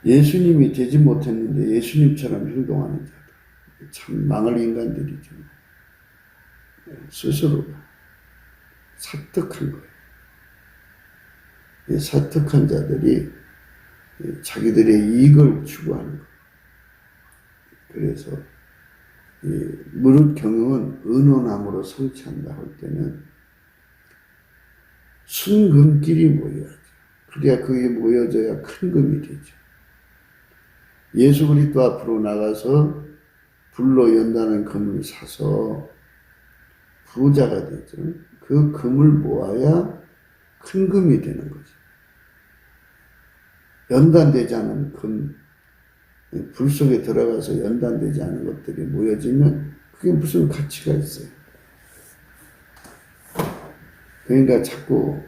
[SPEAKER 2] 예수님이 되지 못했는데 예수님처럼 행동하는 자들. 참 망할 인간들이죠. 스스로가 사특한 거예요. 이 사특한 자들이 자기들의 이익을 추구하는 거예요. 그래서 무릇 경영은 은혼함으로 성취한다 할 때는 순금끼리 모여야죠. 그래야 그게 모여져야 큰 금이 되죠. 예수 그리스도 앞으로 나가서 불로 연다는 금을 사서 부자가 되죠. 그 금을 모아야 큰 금이 되는 거죠. 연단되지 않은 금, 불 속에 들어가서 연단되지 않은 것들이 모여지면 그게 무슨 가치가 있어요. 그러니까 자꾸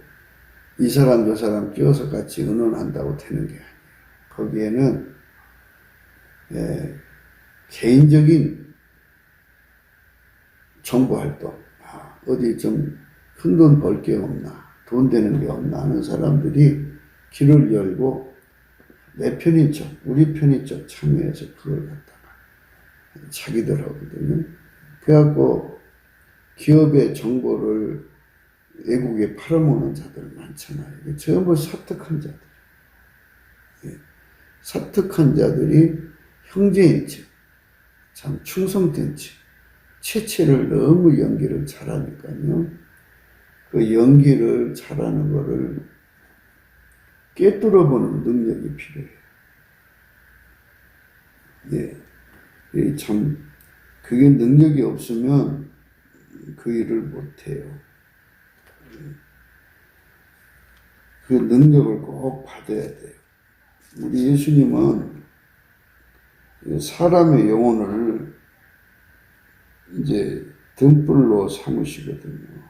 [SPEAKER 2] 이 사람 저 사람 끼워서 같이 의논한다고 되는 게 아니에요. 거기에는 개인적인 정보활동, 어디 좀 큰 돈 벌 게 없나, 돈 되는 게 없나 하는 사람들이 길을 열고 내 편인 척, 우리 편인 척 참여해서 그걸 갖다가 자기들 하거든요. 그래갖고 기업의 정보를 외국에 팔아먹는 자들 많잖아요. 이게 전부 사특한 자들. 사특한 자들이 형제인 척, 참 충성된 척, 채채를 너무 연기를 잘하니까요. 그 연기를 잘하는 거를 꿰뚫어보는 능력이 필요해요. 참, 그게 능력이 없으면 그 일을 못해요. 그 능력을 꼭 받아야 돼요. 우리 예수님은 사람의 영혼을 이제 등불로 삼으시거든요.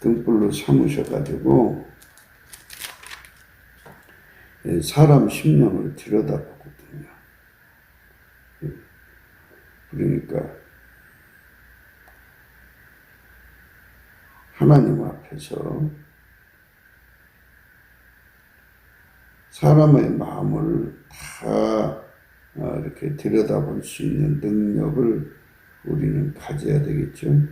[SPEAKER 2] 등불로 삼으셔가지고 사람 심령을 들여다보거든요. 그러니까 하나님 앞에서 사람의 마음을 다 이렇게 들여다볼 수 있는 능력을 우리는 가져야 되겠죠.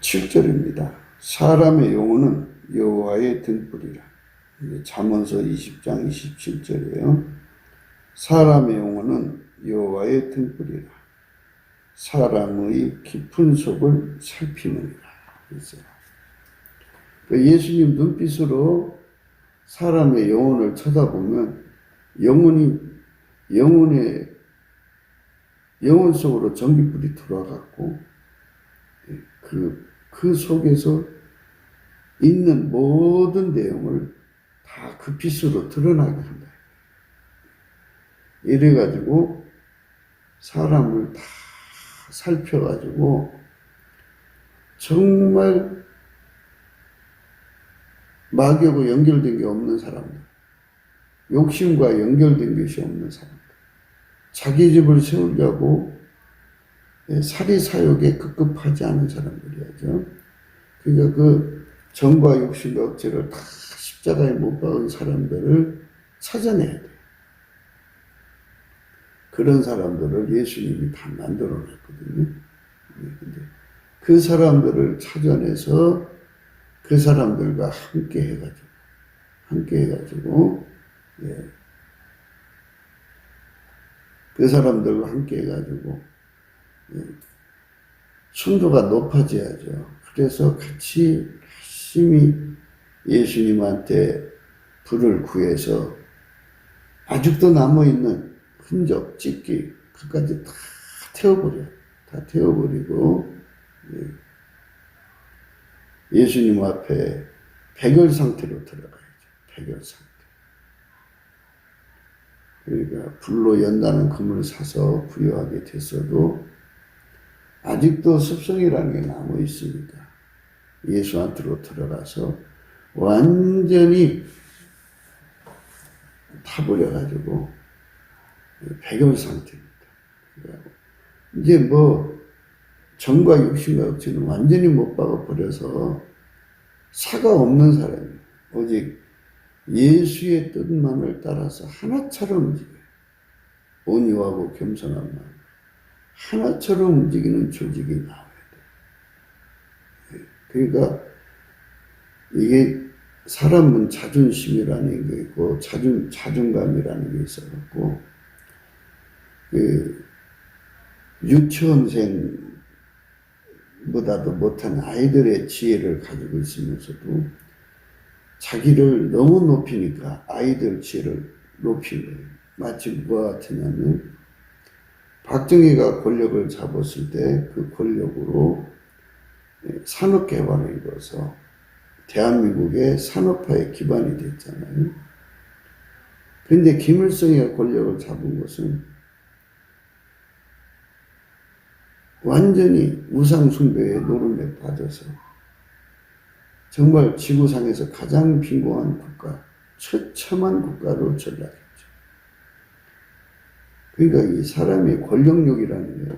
[SPEAKER 2] 27절입니다. 사람의 영혼은 여호와의 등불이라. 잠언서 20장 27절이에요. 사람의 영혼은 여호와의 등불이라. 사람의 깊은 속을 살피느니라. 예수님 눈빛으로 사람의 영혼을 쳐다보면 영혼 속으로 전기불이 들어와갖고 그 속에서 있는 모든 내용을 다 그 빛으로 드러나게 한다. 이래가지고 사람을 다 살펴가지고 정말 마귀하고 연결된 게 없는 사람들, 욕심과 연결된 것이 없는 사람들, 자기 집을 세우려고 사리사욕에 급급하지 않은 사람들이야죠. 그러니까 그 정과 욕심과 억제를 다 십자가에 못 박은 사람들을 찾아내야 돼요. 그런 사람들을 예수님이 다 만들어 놨거든요. 근데 그 사람들을 찾아내서 그 사람들과 함께 해가지고, 그 사람들과 함께 해가지고, 순도가 높아져야죠. 그래서 같이 열심히 예수님한테 불을 구해서 아직도 남아있는 흔적, 찢기, 그까지 다 태워버리고, 예수님 앞에 백열 상태로 들어가야죠. 백열 상태. 그러니까 불로 연다는 금을 사서 부여하게 됐어도 아직도 습성이라는 게 남아 있으니까 예수한테로 들어가서 완전히 타버려가지고 백열 상태입니다. 이제 뭐 정과 욕심과 억지는 완전히 못 박아버려서 사가 없는 사람이에요. 오직 예수의 뜻만을 따라서 하나처럼 움직여요. 온유하고 겸손한 마음. 하나처럼 움직이는 조직이 나와야 돼요. 그러니까 이게 사람은 자존심이라는 게 있고 자존감이라는 게 있어갖고 유치원생보다도 못한 아이들의 지혜를 가지고 있으면서도 자기를 너무 높이니까 아이들 지혜를 높인 거예요. 마치 뭐가 같으냐면 박정희가 권력을 잡았을 때 그 권력으로 산업개발을 이뤄서 대한민국의 산업화의 기반이 됐잖아요. 그런데 김일성이 권력을 잡은 것은 완전히 우상숭배의 노름에 빠져서 정말 지구상에서 가장 빈곤한 국가, 처참한 국가로 전락했죠. 그러니까 이 사람의 권력욕이라는 게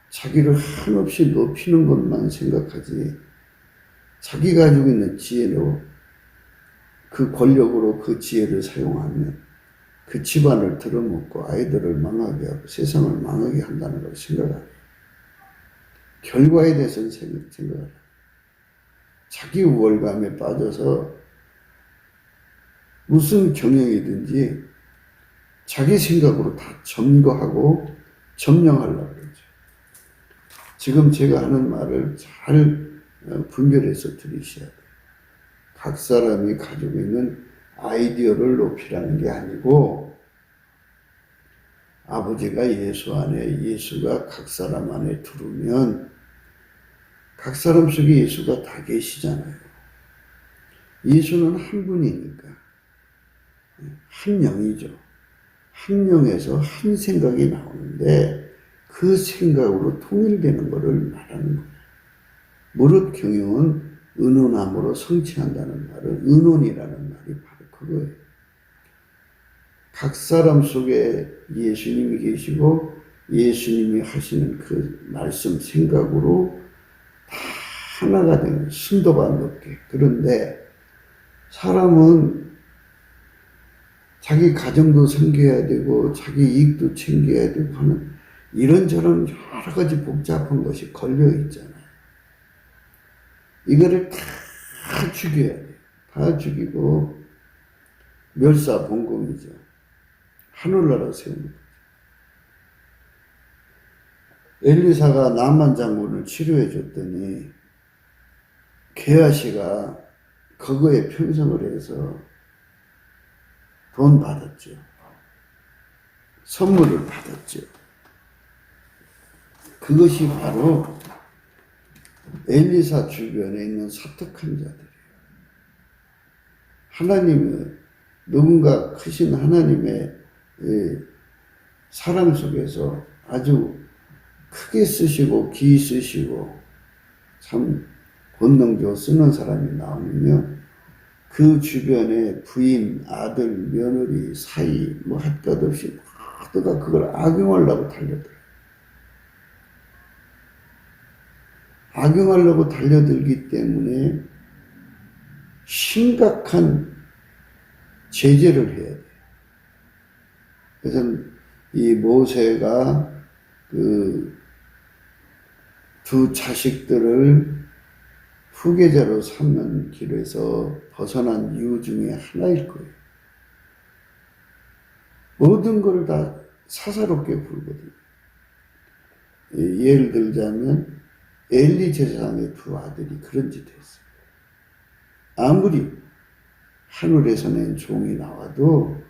[SPEAKER 2] 자기를 한없이 높이는 것만 생각하지 자기가 가지고 있는 지혜로 그 권력으로 그 지혜를 사용하면 그 집안을 들어먹고 아이들을 망하게 하고 세상을 망하게 한다는 걸 생각하고 결과에 대해서는 생각하라. 자기 우월감에 빠져서 무슨 경영이든지 자기 생각으로 다 점거하고 점령하려고 그러죠. 지금 제가 하는 말을 잘 분별해서 들으셔야 돼요. 각 사람이 가지고 있는 아이디어를 높이라는 게 아니고 아버지가 예수 안에 예수가 각 사람 안에 들어오면 각 사람 속에 예수가 다 계시잖아요. 예수는 한 분이니까 한 영이죠. 한 영에서 한 생각이 나오는데 그 생각으로 통일되는 것을 말하는 거예요. 무릇 경영은 의논함으로 성취한다는 말은 의논이라는 말이 바로 그거예요. 각 사람 속에 예수님이 계시고 예수님이 하시는 그 말씀 생각으로 다 하나가 되는 순도가 높게. 그런데 사람은 자기 가정도 섬겨야 되고 자기 이익도 챙겨야 되고 하는 이런저런 여러 가지 복잡한 것이 걸려 있잖아요. 이거를 다 죽여야 돼요. 다 죽이고 멸사봉공이죠. 하늘나라 세우는 거죠. 엘리사가 나만 장군을 치료해 줬더니 게하시가 그거에 편성을 해서 돈 받았죠. 선물을 받았죠. 그것이 바로 엘리사 주변에 있는 사특한 자들이에요. 하나님은 누군가 크신 하나님의 사랑 속에서 아주 크게 쓰시고 기 쓰시고 참 권능적으로 쓰는 사람이 나오면 그 주변에 부인, 아들, 며느리, 사이 뭐 할 것 없이 모두가 그걸 악용하려고 달려들어요. 악용하려고 달려들기 때문에 심각한 제재를 해야 돼요. 그래서 이 모세가 그 두 자식들을 후계자로 삼는 길에서 벗어난 이유 중에 하나일 거예요. 모든 걸 다 사사롭게 굴거든요. 예를 들자면 엘리 제사장의 두 아들이 그런 짓을 했어요. 아무리 하늘에서 낸 종이 나와도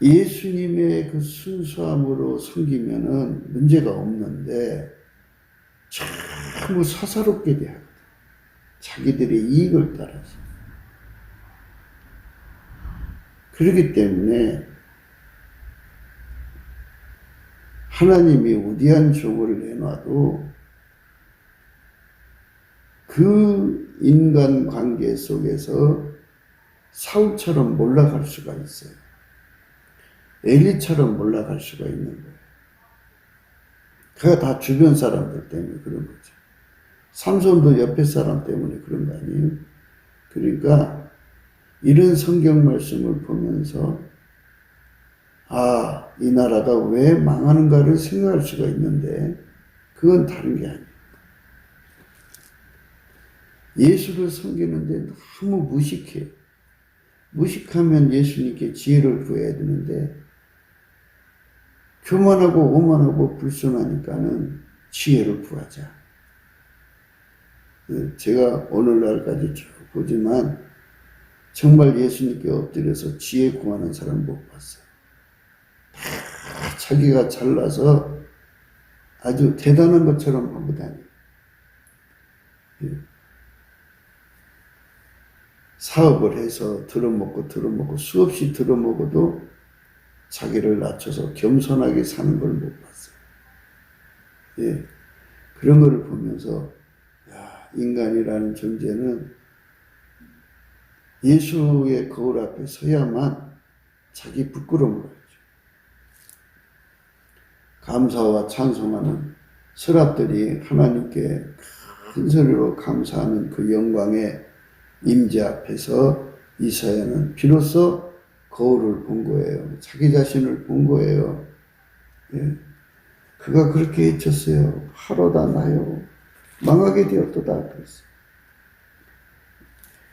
[SPEAKER 2] 예수님의 그 순수함으로 섬기면은 문제가 없는데 전부 사사롭게 대하거든. 자기들의 이익을 따라서. 그렇기 때문에 하나님이 위대한 종을 내놔도 그 인간관계 속에서 사울처럼 몰락할 수가 있어요. 엘리처럼 몰락할 수가 있는 거예요. 그가 다 주변 사람들 때문에 그런 거죠. 삼손도 옆에 사람 때문에 그런 거 아니에요? 그러니까 이런 성경 말씀을 보면서 이 나라가 왜 망하는가를 생각할 수가 있는데 그건 다른 게 아니에요. 예수를 섬기는데 너무 무식해요. 무식하면 예수님께 지혜를 구해야 되는데 교만하고 오만하고 불순하니까는 지혜를 구하자. 제가 오늘날까지 쭉 보지만 정말 예수님께 엎드려서 지혜 구하는 사람 못 봤어요. 다 자기가 잘나서 아주 대단한 것처럼 하고 다녀요. 사업을 해서 들어먹고 수없이 들어먹어도 자기를 낮춰서 겸손하게 사는 걸 못 봤어요. 예, 그런 거를 보면서 야, 인간이라는 존재는 예수의 거울 앞에 서야만 자기 부끄러움을 알죠. 감사와 찬송하는 서랍들이 하나님께 큰 소리로 감사하는 그 영광의 임재 앞에서 이사야는 비로소 거울을 본 거예요. 자기 자신을 본 거예요. 예. 그가 그렇게 외쳤어요. 하로다 나요. 망하게 되었도다. 그랬어요.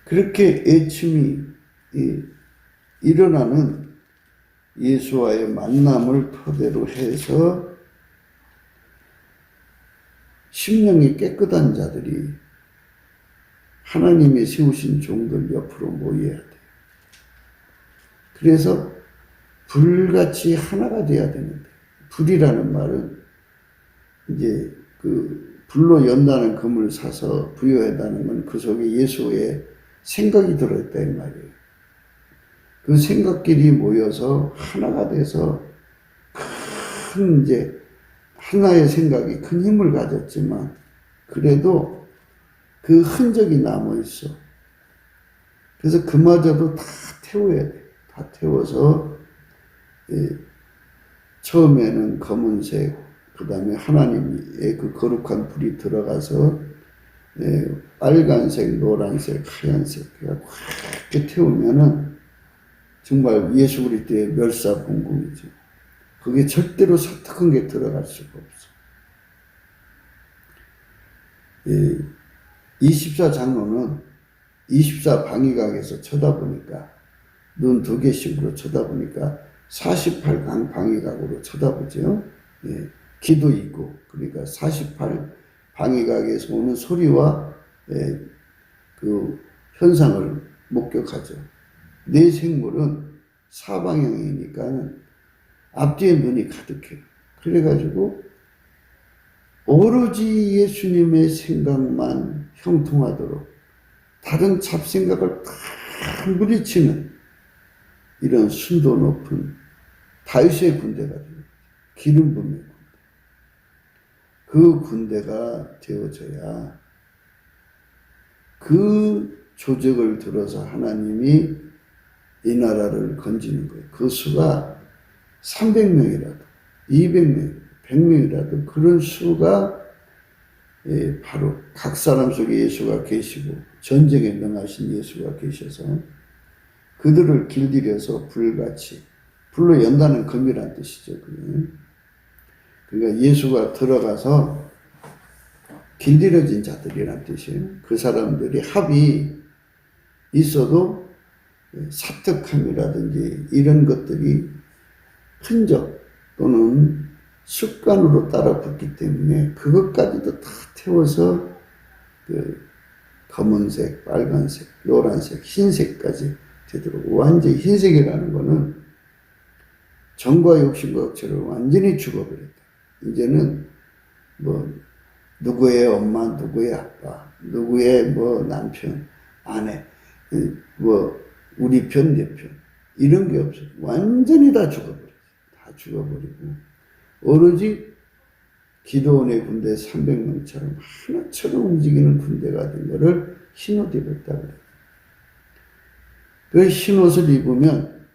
[SPEAKER 2] 그렇게 애침이 일어나는 예수와의 만남을 토대로 해서 심령이 깨끗한 자들이 하나님이 세우신 종들 옆으로 모여야 돼요. 그래서 불같이 하나가 돼야 되는데, 불이라는 말은 이제 그 불로 연다는 금을 사서 부여해다는 건 그 속에 예수의 생각이 들어있다 이 말이에요. 그 생각끼리 모여서 하나가 돼서 큰 이제 하나의 생각이 큰 힘을 가졌지만 그래도 그 흔적이 남아있어. 그래서 그마저도 다 태워야 돼. 다 태워서 처음에는 검은색, 그 다음에 하나님의 그 거룩한 불이 들어가서 빨간색, 노란색, 하얀색 이렇게 태우면은 정말 예수 그리스도의 멸사분궁이죠. 그게 절대로 사특한 게 들어갈 수가 없어. 24장로는 24방위각에서 쳐다보니까 눈 2개씩으로 쳐다보니까 48강 방위각으로 쳐다보죠. 예, 기도 있고 그러니까 48방위각에서 오는 소리와 그 현상을 목격하죠. 내 생물은 사방향이니까 앞뒤에 눈이 가득해요. 그래가지고 오로지 예수님의 생각만 형통하도록 다른 잡생각을 다 물리치는 이런 순도 높은 다윗의 군대가 됩니다. 기름 부음의 군대. 그 군대가 되어져야 그 조직을 들어서 하나님이 이 나라를 건지는 거예요. 그 수가 300명이라도 200명, 100명이라도 그런 수가 바로 각 사람 속에 예수가 계시고 전쟁에 명하신 예수가 계셔서 그들을 길들여서 불같이, 불로 연다는 금이란 뜻이죠. 그러니까 예수가 들어가서 길들여진 자들이란 뜻이에요. 그 사람들이 합이 있어도 사특함이라든지 이런 것들이 흔적 또는 습관으로 따라 붙기 때문에 그것까지도 다 태워서 그 검은색, 빨간색, 노란색, 흰색까지 되도록 완전히 흰색이라는 거는 정과 욕심과 억체로 완전히 죽어버렸다. 이제는 뭐 누구의 엄마, 누구의 아빠, 누구의 뭐 남편, 아내, 뭐 우리 편, 내 편 이런 게 없어요. 완전히 다 죽어버렸어요. 다 죽어버리고 오로지 기도원의 군대 300명처럼 하나처럼 움직이는 군대가 된 거를 흰옷 입었다 그래요. 그 흰옷을 입으면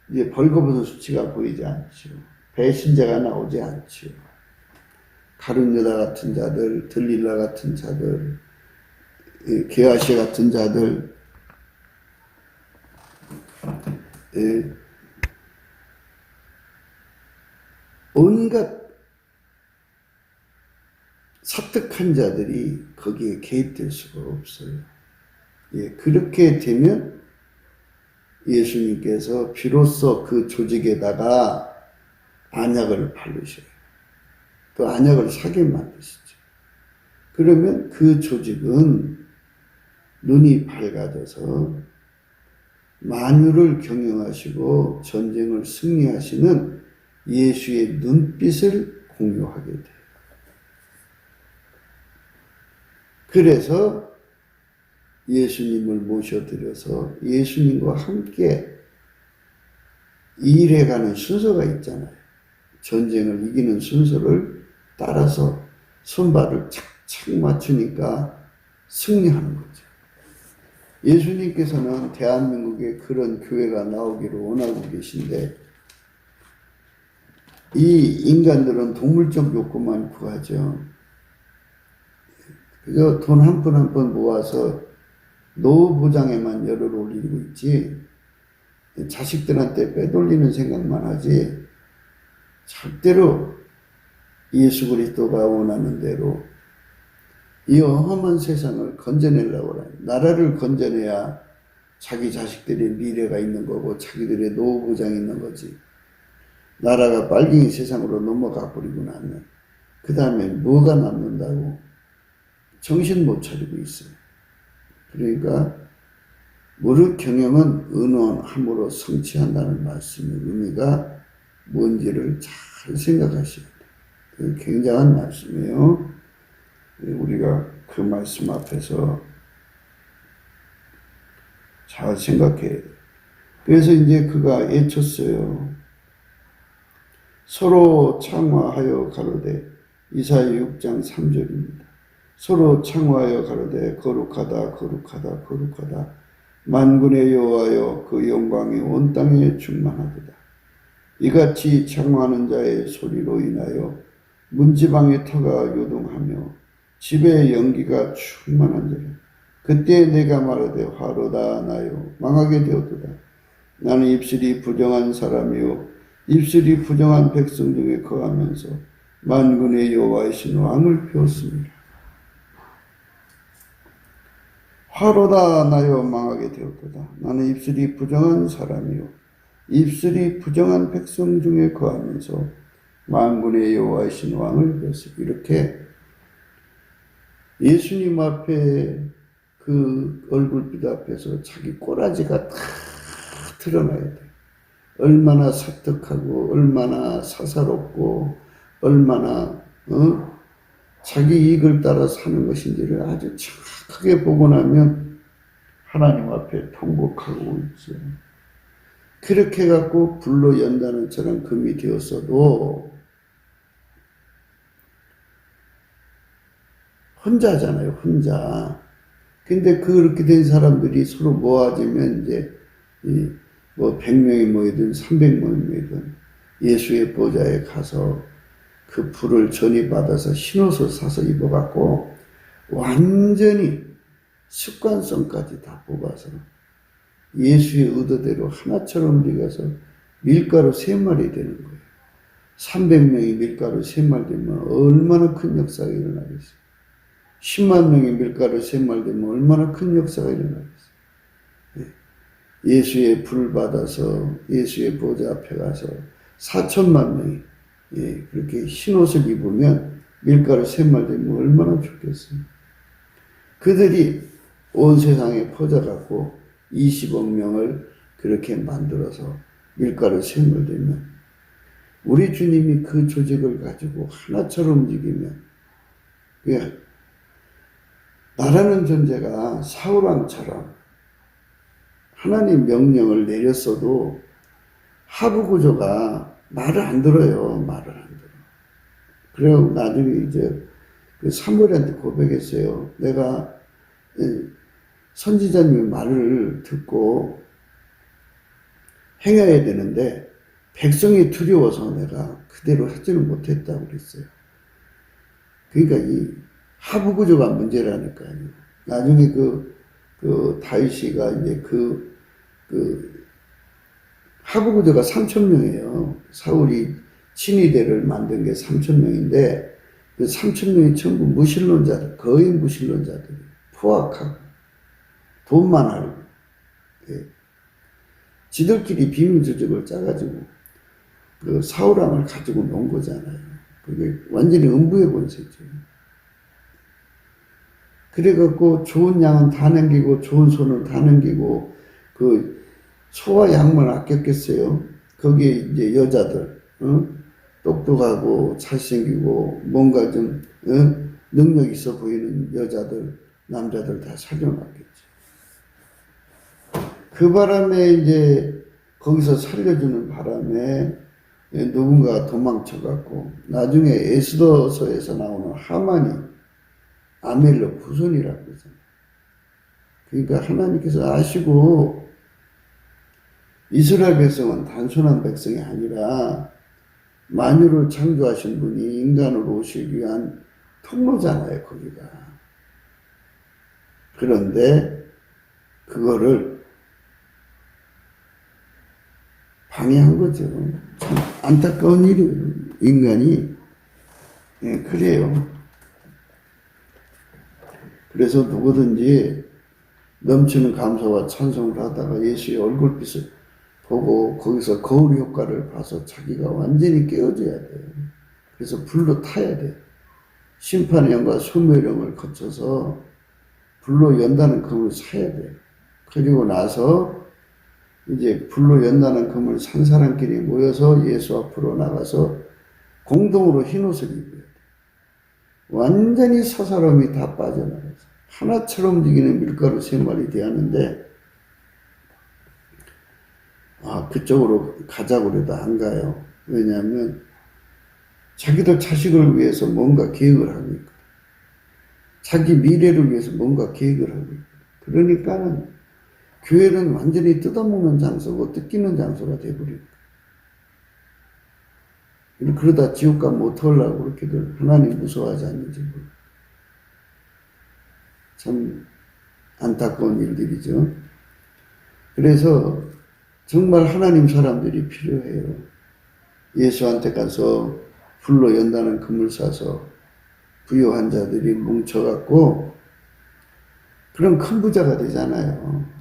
[SPEAKER 2] 이제 벌거벗은 수치가 보이지 않죠. 배신자가 나오지 않죠. 가룟 유다 같은 자들, 들릴라 같은 자들, 게하시 같은 자들, 온갖 사특한 자들이 거기에 개입될 수가 없어요. 예, 그렇게 되면 예수님께서 비로소 그 조직에다가 안약을 바르셔요. 또 안약을 사게 만드시죠. 그러면 그 조직은 눈이 밝아져서 만유를 경영하시고 전쟁을 승리하시는 예수의 눈빛을 공유하게 돼요. 그래서 예수님을 모셔드려서 예수님과 함께 일해가는 순서가 있잖아요. 전쟁을 이기는 순서를 따라서 손발을 착착 맞추니까 승리하는 거죠. 예수님께서는 대한민국에 그런 교회가 나오기를 원하고 계신데 이 인간들은 동물적 욕구만 구하죠. 그저 돈 한 푼 한 푼 모아서 노후 보장에만 열을 올리고 있지 자식들한테 빼돌리는 생각만 하지 절대로 예수 그리스도가 원하는 대로 이 어마어마한 세상을 건져내려고 해요. 나라를 건져내야 자기 자식들의 미래가 있는 거고 자기들의 노후 보장이 있는 거지. 나라가 빨갱이 세상으로 넘어가 버리고 나면 그 다음에 뭐가 남는다고 정신 못 차리고 있어요. 그러니까 무릇 경영은 은원함으로 성취한다는 말씀의 의미가 뭔지를 잘 생각하셔야 돼요. 굉장한 말씀이에요. 우리가 그 말씀 앞에서 잘 생각해야 돼요. 그래서 이제 그가 외쳤어요. 서로 창화하여 가로되 이사야 6장 3절입니다. 서로 창화하여 가로되 거룩하다 거룩하다 거룩하다 만군의 여호와여 그 영광이 온 땅에 충만하도다. 이같이 창화하는 자의 소리로 인하여 문지방의 터가 요동하며 집의 연기가 충만한 자라. 그때 내가 말하되 화로다 나요 망하게 되었도다. 나는 입술이 부정한 사람이요 입술이 부정한 백성 중에 거하면서 만군의 여호와이신 왕을 배웠습니다. 화로다 나요 망하게 되었도다. 나는 입술이 부정한 사람이요 입술이 부정한 백성 중에 거하면서 만군의 여호와이신 왕을 배웠습니다. 이렇게 예수님 앞에 그 얼굴빛 앞에서 자기 꼬라지가 다 드러나야 돼요. 얼마나 사특하고 얼마나 사사롭고 얼마나 자기 이익을 따라 사는 것인지를 아주 정확하게 보고 나면 하나님 앞에 통곡하고 있죠. 그렇게 해갖고 불로 연다는 처럼 금이 되었어도 혼자잖아요, 혼자. 근데 그렇게 된 사람들이 서로 모아지면 이제 뭐 100명이 모이든 300명이 모이든 예수의 보좌에 가서 그 불을 전이받아서 흰옷을 사서 입어갖고 완전히 습관성까지 다 뽑아서 예수의 의도대로 하나처럼 움직여서 밀가루 3마리 되는 거예요. 300명이 밀가루 3마리 되면 얼마나 큰 역사가 일어나겠어요. 10만 명이 밀가루 3마리 되면 얼마나 큰 역사가 일어나겠어요. 예수의 불 받아서 예수의 보좌 앞에 가서 4천만 명이 그렇게 흰옷을 입으면 밀가루 3마리 되면 얼마나 좋겠어요. 그들이 온 세상에 퍼져갖고 20억 명을 그렇게 만들어서 밀가루 3마리 되면 우리 주님이 그 조직을 가지고 하나처럼 움직이면 나라는 존재가 사울왕처럼 하나님 명령을 내렸어도 하부 구조가 말을 안 들어요. 말을 안 들어. 그래서 나중에 이제 그 사무엘한테 고백했어요. 내가 선지자님의 말을 듣고 행해야 되는데 백성이 두려워서 내가 그대로 하지는 못했다고 그랬어요. 그러니까 이 하부 구조가 문제라니까요. 나중에 그 다윗이가 이제 그 하부 구조가 3,000명이에요. 사울이 친위대를 만든 게 3,000명인데 그 3,000명이 전부 무신론자들, 거의 무신론자들이 포악하고 돈만 알고 지들끼리 비밀조직을 짜가지고 그 사울왕을 가지고 논 거잖아요. 그게 완전히 음부의 권세죠. 그래갖고 좋은 양은 다 남기고 좋은 소는 다 남기고 그 소와 양만 아꼈겠어요. 거기에 이제 여자들 똑똑하고 잘생기고 뭔가 좀 능력 있어 보이는 여자들 남자들 다 살려놨겠죠. 그 바람에 이제 거기서 살려주는 바람에 누군가 도망쳐갖고 나중에 에스더서에서 나오는 하만이 아멜렉 후손이라고 그러잖아요. 그러니까 하나님께서 아시고 이스라엘 백성은 단순한 백성이 아니라 만유를 창조하신 분이 인간으로 오시기 위한 통로잖아요, 거기가. 그런데 그거를 방해한 거죠. 참 안타까운 일이에요. 인간이. 예, 그래요. 그래서 누구든지 넘치는 감사와 찬송을 하다가 예수의 얼굴빛을 보고 거기서 거울 효과를 봐서 자기가 완전히 깨어져야 돼요. 그래서 불로 타야 돼요. 심판의 영과 소멸의 영을 거쳐서 불로 연다는 금을 사야 돼요. 그리고 나서 이제 불로 연다는 금을 산 사람끼리 모여서 예수 앞으로 나가서 공동으로 흰옷을 입어야 돼요. 완전히 사사람이 다 빠져나가서 하나처럼 움직이는 밀가루 3마리 되었는데 그쪽으로 가자고 그래도 안 가요. 왜냐하면 자기들 자식을 위해서 뭔가 계획을 하고 있거든. 자기 미래를 위해서 뭔가 계획을 하고 있거든. 그러니까는 교회는 완전히 뜯어먹는 장소고 뜯기는 장소가 돼버리고 그러다 지옥 가면 어떡하려고 그렇게들 하나님 무서워하지 않는지 모르고. 참 안타까운 일들이죠. 그래서 정말 하나님 사람들이 필요해요. 예수한테 가서 불로 연다는 금을 사서 부유한 자들이 뭉쳐갖고 그런 큰 부자가 되잖아요.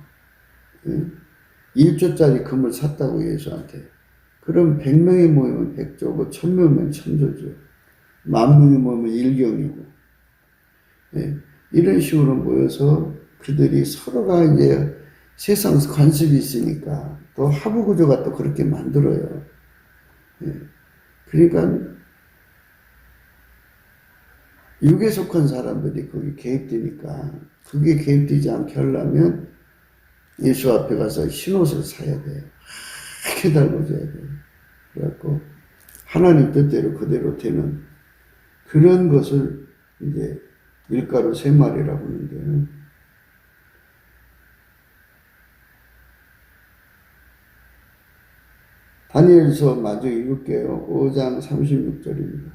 [SPEAKER 2] 1조짜리 금을 샀다고 예수한테. 그럼 100명이 모이면 100조고 1000명이면 1000조죠. 10,000명이 모이면 1경이고. 이런 식으로 모여서 그들이 서로가 이제 세상 관습이 있으니까 또 하부 구조가 또 그렇게 만들어요. 그러니까 육에 속한 사람들이 거기 개입되니까 그게 개입되지 않게 하려면 예수 앞에 가서 흰옷을 사야 돼요. 하게 달궈줘야 돼요. 그래갖고 하나님 뜻대로 그대로 되는 그런 것을 이제 밀가루 3마리라고 하는데요. 다니엘서 마저 읽을게요. 5장 36절입니다.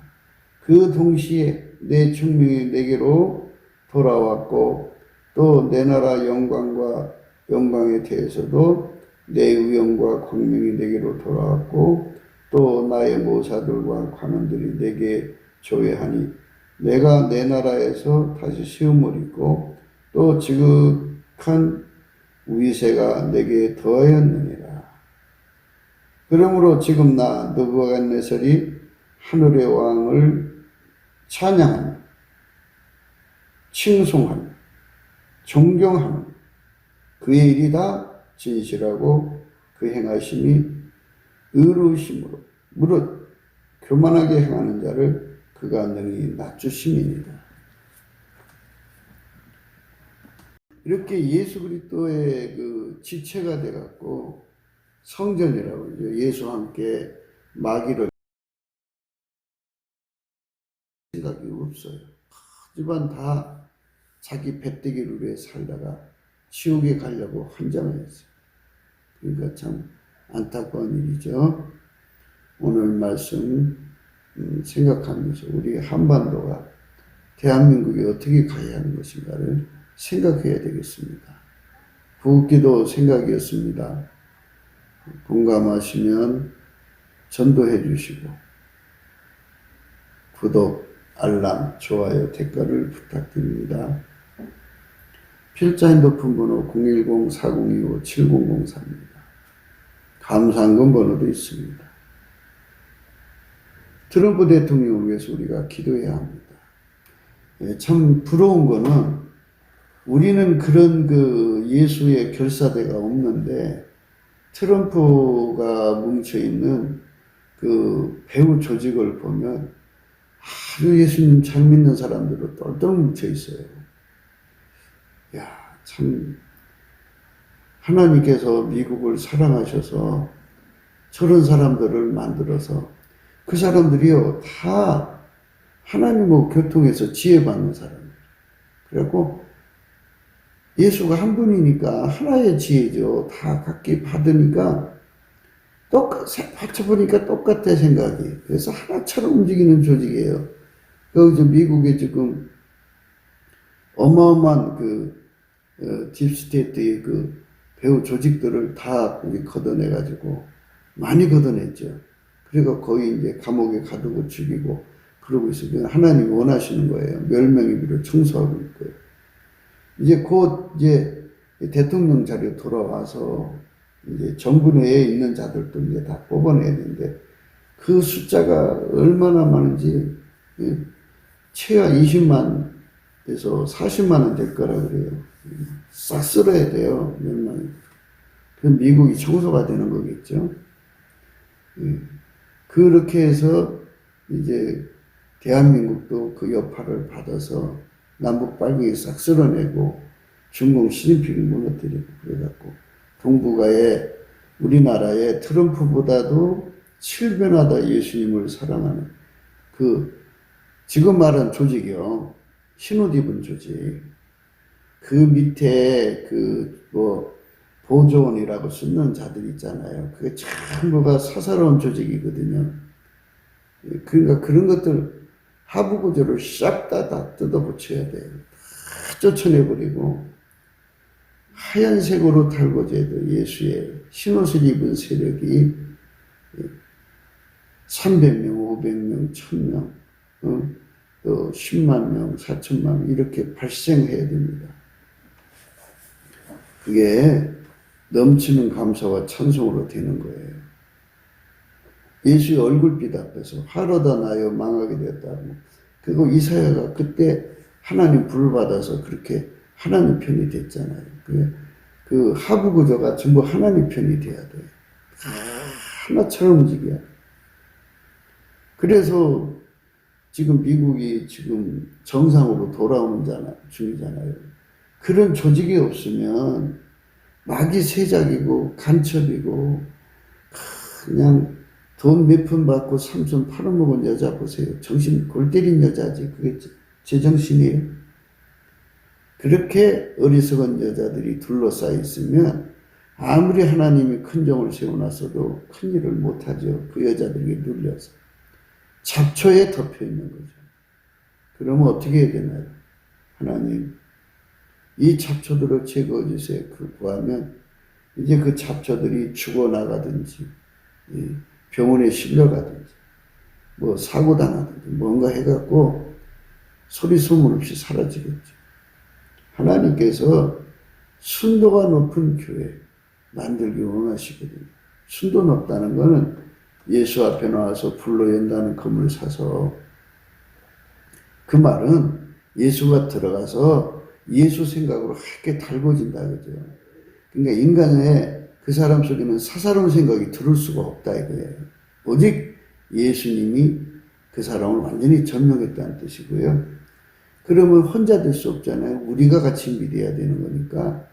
[SPEAKER 2] 그 동시에 내 충명이 내게로 돌아왔고 또 내 나라 영광에 대해서도 내 의영과 광명이 내게로 돌아왔고 또 나의 모사들과 관원들이 내게 조회하니 내가 내 나라에서 다시 시험을 입고 또 지극한 위세가 내게 더하였느니라. 그러므로 지금 나 느부갓네살이 하늘의 왕을 찬양하며 칭송하며 존경하며 그의 일이 다 진실하고 그 행하심이 의로우심으로 무릇 교만하게 행하는 자를 그가 능히 낮추심이니라. 이렇게 예수 그리스도의 그 지체가 돼갖고 성전이라고 이제 예수와 함께 마귀를 생각이 없어요. 하지만 다 자기 배때기를 위해 살다가 지옥에 가려고 환장을 했어요. 그러니까 참 안타까운 일이죠. 오늘 말씀 생각하면서 우리 한반도가 대한민국이 어떻게 가야 하는 것인가를 생각해야 되겠습니다. 부기도 생각이었습니다. 공감하시면 전도해 주시고 구독, 알람, 좋아요, 댓글을 부탁드립니다. 필자 핸드폰 번호 010-4025-7003입니다. 감사한금 번호도 있습니다. 트럼프 대통령을 위해서 우리가 기도해야 합니다. 참 부러운 거는 우리는 그런 그 예수의 결사대가 없는데 트럼프가 뭉쳐있는 그 배후 조직을 보면 아주 예수님 잘 믿는 사람들로 똘똘 뭉쳐있어요. 야, 참 하나님께서 미국을 사랑하셔서 저런 사람들을 만들어서 그 사람들이요 다 하나님하고 교통해서 지혜받는 사람들. 그리고 예수가 한 분이니까 하나의 지혜죠. 다 각기 받으니까 받쳐보니까 똑같아 생각이. 그래서 하나처럼 움직이는 조직이에요. 여기서 미국에 지금 어마어마한 딥스테이트의 배우 조직들을 다 걷어내가지고 많이 걷어냈죠. 그리고 거의 이제 감옥에 가두고 죽이고 그러고 있어요. 하나님이 원하시는 거예요. 멸명의 비로 청소하고 있고요. 이제 곧 이제 대통령 자리에 돌아와서 이제 정부 내에 있는 자들도 이제 다 뽑아내야 되는데 그 숫자가 얼마나 많은지 최하 20만에서 40만은 될 거라 그래요. 싹 쓸어야 돼요. 몇 명이. 그럼 미국이 청소가 되는 거겠죠. 그렇게 해서 이제 대한민국도 그 여파를 받아서 남북 빨갱이 싹 쓸어내고 중공 시진핑이 무너뜨리고 그래갖고 동북아에 우리나라에 트럼프보다도 7배나 예수님을 사랑하는 지금 말한 조직이요. 흰옷 입은 조직. 그 밑에 보조원이라고 쓰는 자들 있잖아요. 그게 전부가 사사로운 조직이거든요. 그러니까 그런 것들 하부 구조를 싹 다 뜯어붙여야 돼요. 다 쫓아내버리고 하얀색으로 달궈져야 돼요. 예수의 흰옷을 입은 세력이 300명, 500명, 1000명, 또 10만 명, 4천만 명 이렇게 발생해야 됩니다. 그게 넘치는 감사와 찬송으로 되는 거예요. 예수의 얼굴빛 앞에서 화로다 나여 망하게 되었다고. 그리고 이사야가 그때 하나님 불을 받아서 그렇게 하나님 편이 됐잖아요. 그 하부 구조가 전부 하나님 편이 돼야 돼요. 하나처럼 움직여야 돼요. 그래서 지금 미국이 지금 정상으로 돌아오는 중이잖아요. 그런 조직이 없으면 막이 세작이고 간첩이고 그냥 돈 몇 푼 받고 삼촌 팔아먹은 여자 보세요. 정신 골 때린 여자지. 그게 제정신이에요. 그렇게 어리석은 여자들이 둘러싸여 있으면 아무리 하나님이 큰 종을 세워놨어도 큰 일을 못하죠. 그 여자들에게 눌려서. 잡초에 덮여 있는 거죠. 그러면 어떻게 해야 되나요? 하나님, 이 잡초들을 제거해 주세요. 구하면 이제 그 잡초들이 죽어나가든지 병원에 실려가든지 뭐 사고 당하든지 뭔가 해갖고 소리 소문 없이 사라지겠죠. 하나님께서 순도가 높은 교회 만들기 원하시거든요. 순도 높다는 거는 예수 앞에 나와서 불로 연다는 검을 사서 그 말은 예수가 들어가서 예수 생각으로 하얗게 달궈진다 그죠. 그러니까 인간의 그 사람 속에는 사사로운 생각이 들을 수가 없다 이거예요. 오직 예수님이 그 사람을 완전히 점령했다는 뜻이고요. 그러면 혼자 될 수 없잖아요. 우리가 같이 믿어야 되는 거니까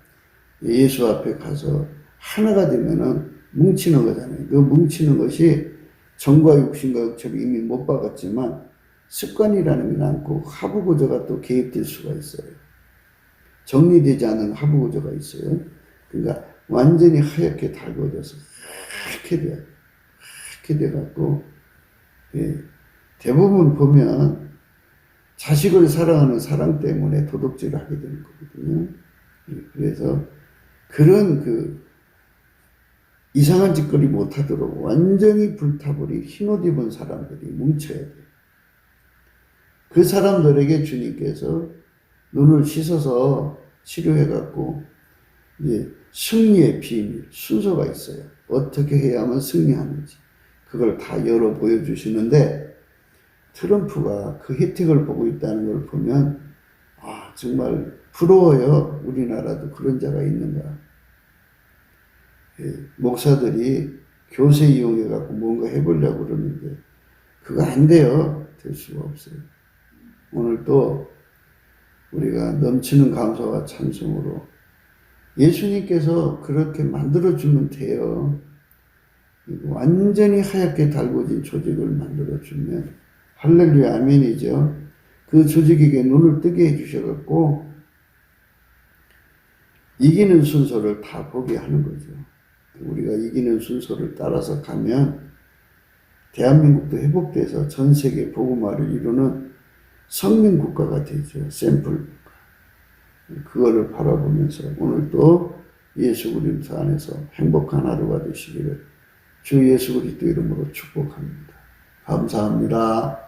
[SPEAKER 2] 예수 앞에 가서 하나가 되면은 뭉치는 거잖아요. 그 뭉치는 것이 정과 육신과 육체를 이미 못 박았지만 습관이라는 게 남고 하부 구조가 또 개입될 수가 있어요. 정리되지 않은 하부 구조가 있어요. 그러니까 완전히 하얗게 달궈져서 하얗게 돼요. 하얗게 돼갖고 대부분 보면 자식을 사랑하는 사랑 때문에 도둑질을 하게 되는 거거든요. 그래서 그런 이상한 짓거리 못하도록 완전히 불타버린 흰옷 입은 사람들이 뭉쳐야 돼요. 그 사람들에게 주님께서 눈을 씻어서 치료해갖고 이제 승리의 비밀, 순서가 있어요. 어떻게 해야만 승리하는지 그걸 다 열어 보여주시는데 트럼프가 그 혜택을 보고 있다는 걸 보면 정말 부러워요. 우리나라도 그런 자가 있는가. 목사들이 교세 이용해갖고 뭔가 해보려고 그러는데 그거 안 돼요. 될 수가 없어요. 오늘 또 우리가 넘치는 감사와 찬송으로 예수님께서 그렇게 만들어주면 돼요. 완전히 하얗게 달궈진 조직을 만들어주면 할렐루야 아멘이죠. 그 조직에게 눈을 뜨게 해주셔갖고 이기는 순서를 다 보게 하는 거죠. 우리가 이기는 순서를 따라서 가면 대한민국도 회복돼서 전 세계 복음화를 이루는 성민국가가 되죠. 샘플 국가. 그거를 바라보면서 오늘도 예수 그리스도 안에서 행복한 하루가 되시기를 주 예수 그리스도 이름으로 축복합니다. 감사합니다.